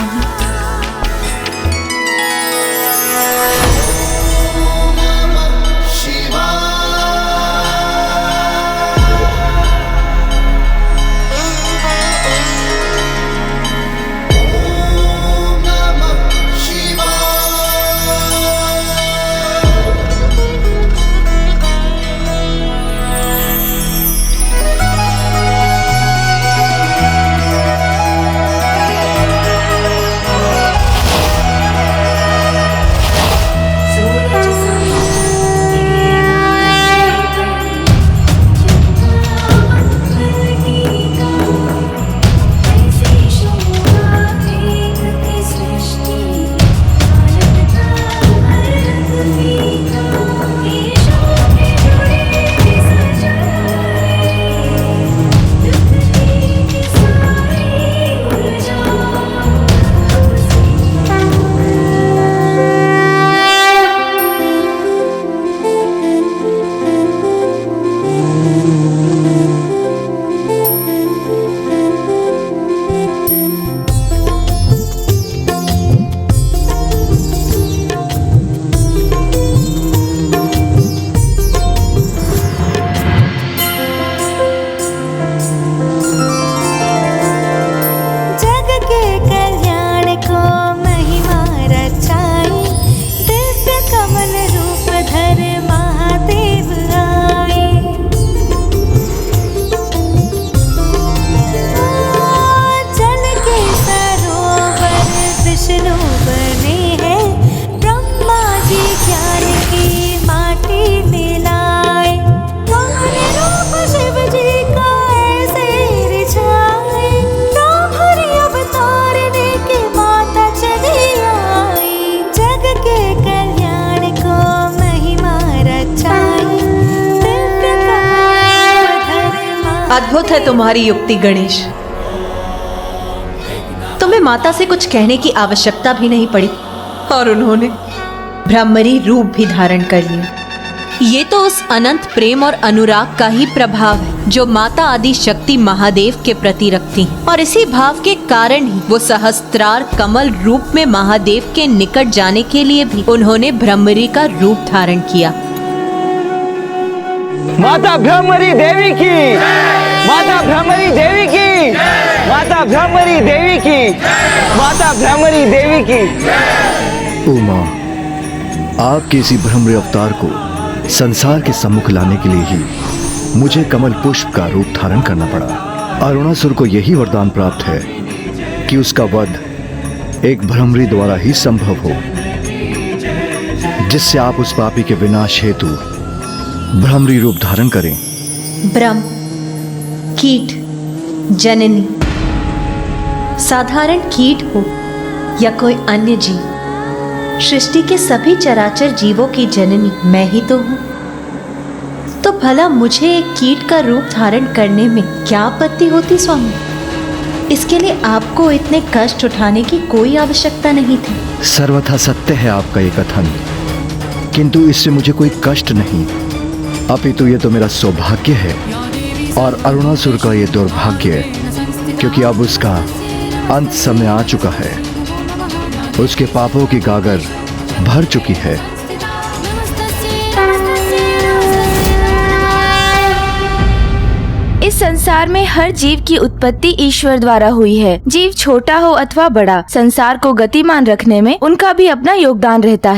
अद्भुत है तुम्हारी युक्ति गणेश। तुम्हें माता से कुछ कहने की आवश्यकता भी नहीं पड़ी और उन्होंने ब्रह्मरी रूप भी धारण कर लिया। ये तो उस अनंत प्रेम और अनुराग का ही प्रभाव है जो माता आदि शक्ति महादेव के प्रति रखती हैं। और इसी भाव के कारण ही वो सहस्त्रार कमल रूप में महादेव के निकट जाने के लिए भी उन्होंने ब्रह्मरी का रूप धारण किया। माता ब्रह्मरी देवी की, माता ब्रह्मरी देवी की, माता ब्रह्मरी देवी की, माता ब्रह्मरी देवी की। उमा, आपके इसी ब्रह्मरी अवतार को संसार के सम्मुख लाने के लिए ही मुझे कमल पुष्प का रूप धारण करना पड़ा। अरुणासुर को यही वरदान प्राप्त है कि उसका वध एक ब्रह्मरी द्वारा ही संभव हो, जिससे आप उस पापी के विनाश हेतु ब्रह्मरी रूप धारण करें। ब्रह्म, कीट, जननी, साधारण कीट हो या कोई अन्य जीव, सृष्टि के सभी चराचर जीवों की जननी मैं ही तो हूं। तो भला मुझे एक कीट का रूप धारण करने में क्या आपत्ति होती स्वामी? इसके लिए आपको इतने कष्ट उठाने की कोई आवश्यकता नहीं थी। सर्वथा सत्य है आपका ये कथन, किंतु इससे मुझे कोई कष्ट नहीं, अपितु ये तो मेरा सौभाग्य है और अरुणासुर का ये दुर्भाग्य, क्योंकि अब उसका अंत समय आ चुका है। उसके पापों की गागर भर चुकी है। इस संसार में हर जीव की उत्पत्ति ईश्वर द्वारा हुई है। जीव छोटा हो अथवा बड़ा, संसार को गतिमान रखने में उनका भी अपना योगदान रहता है।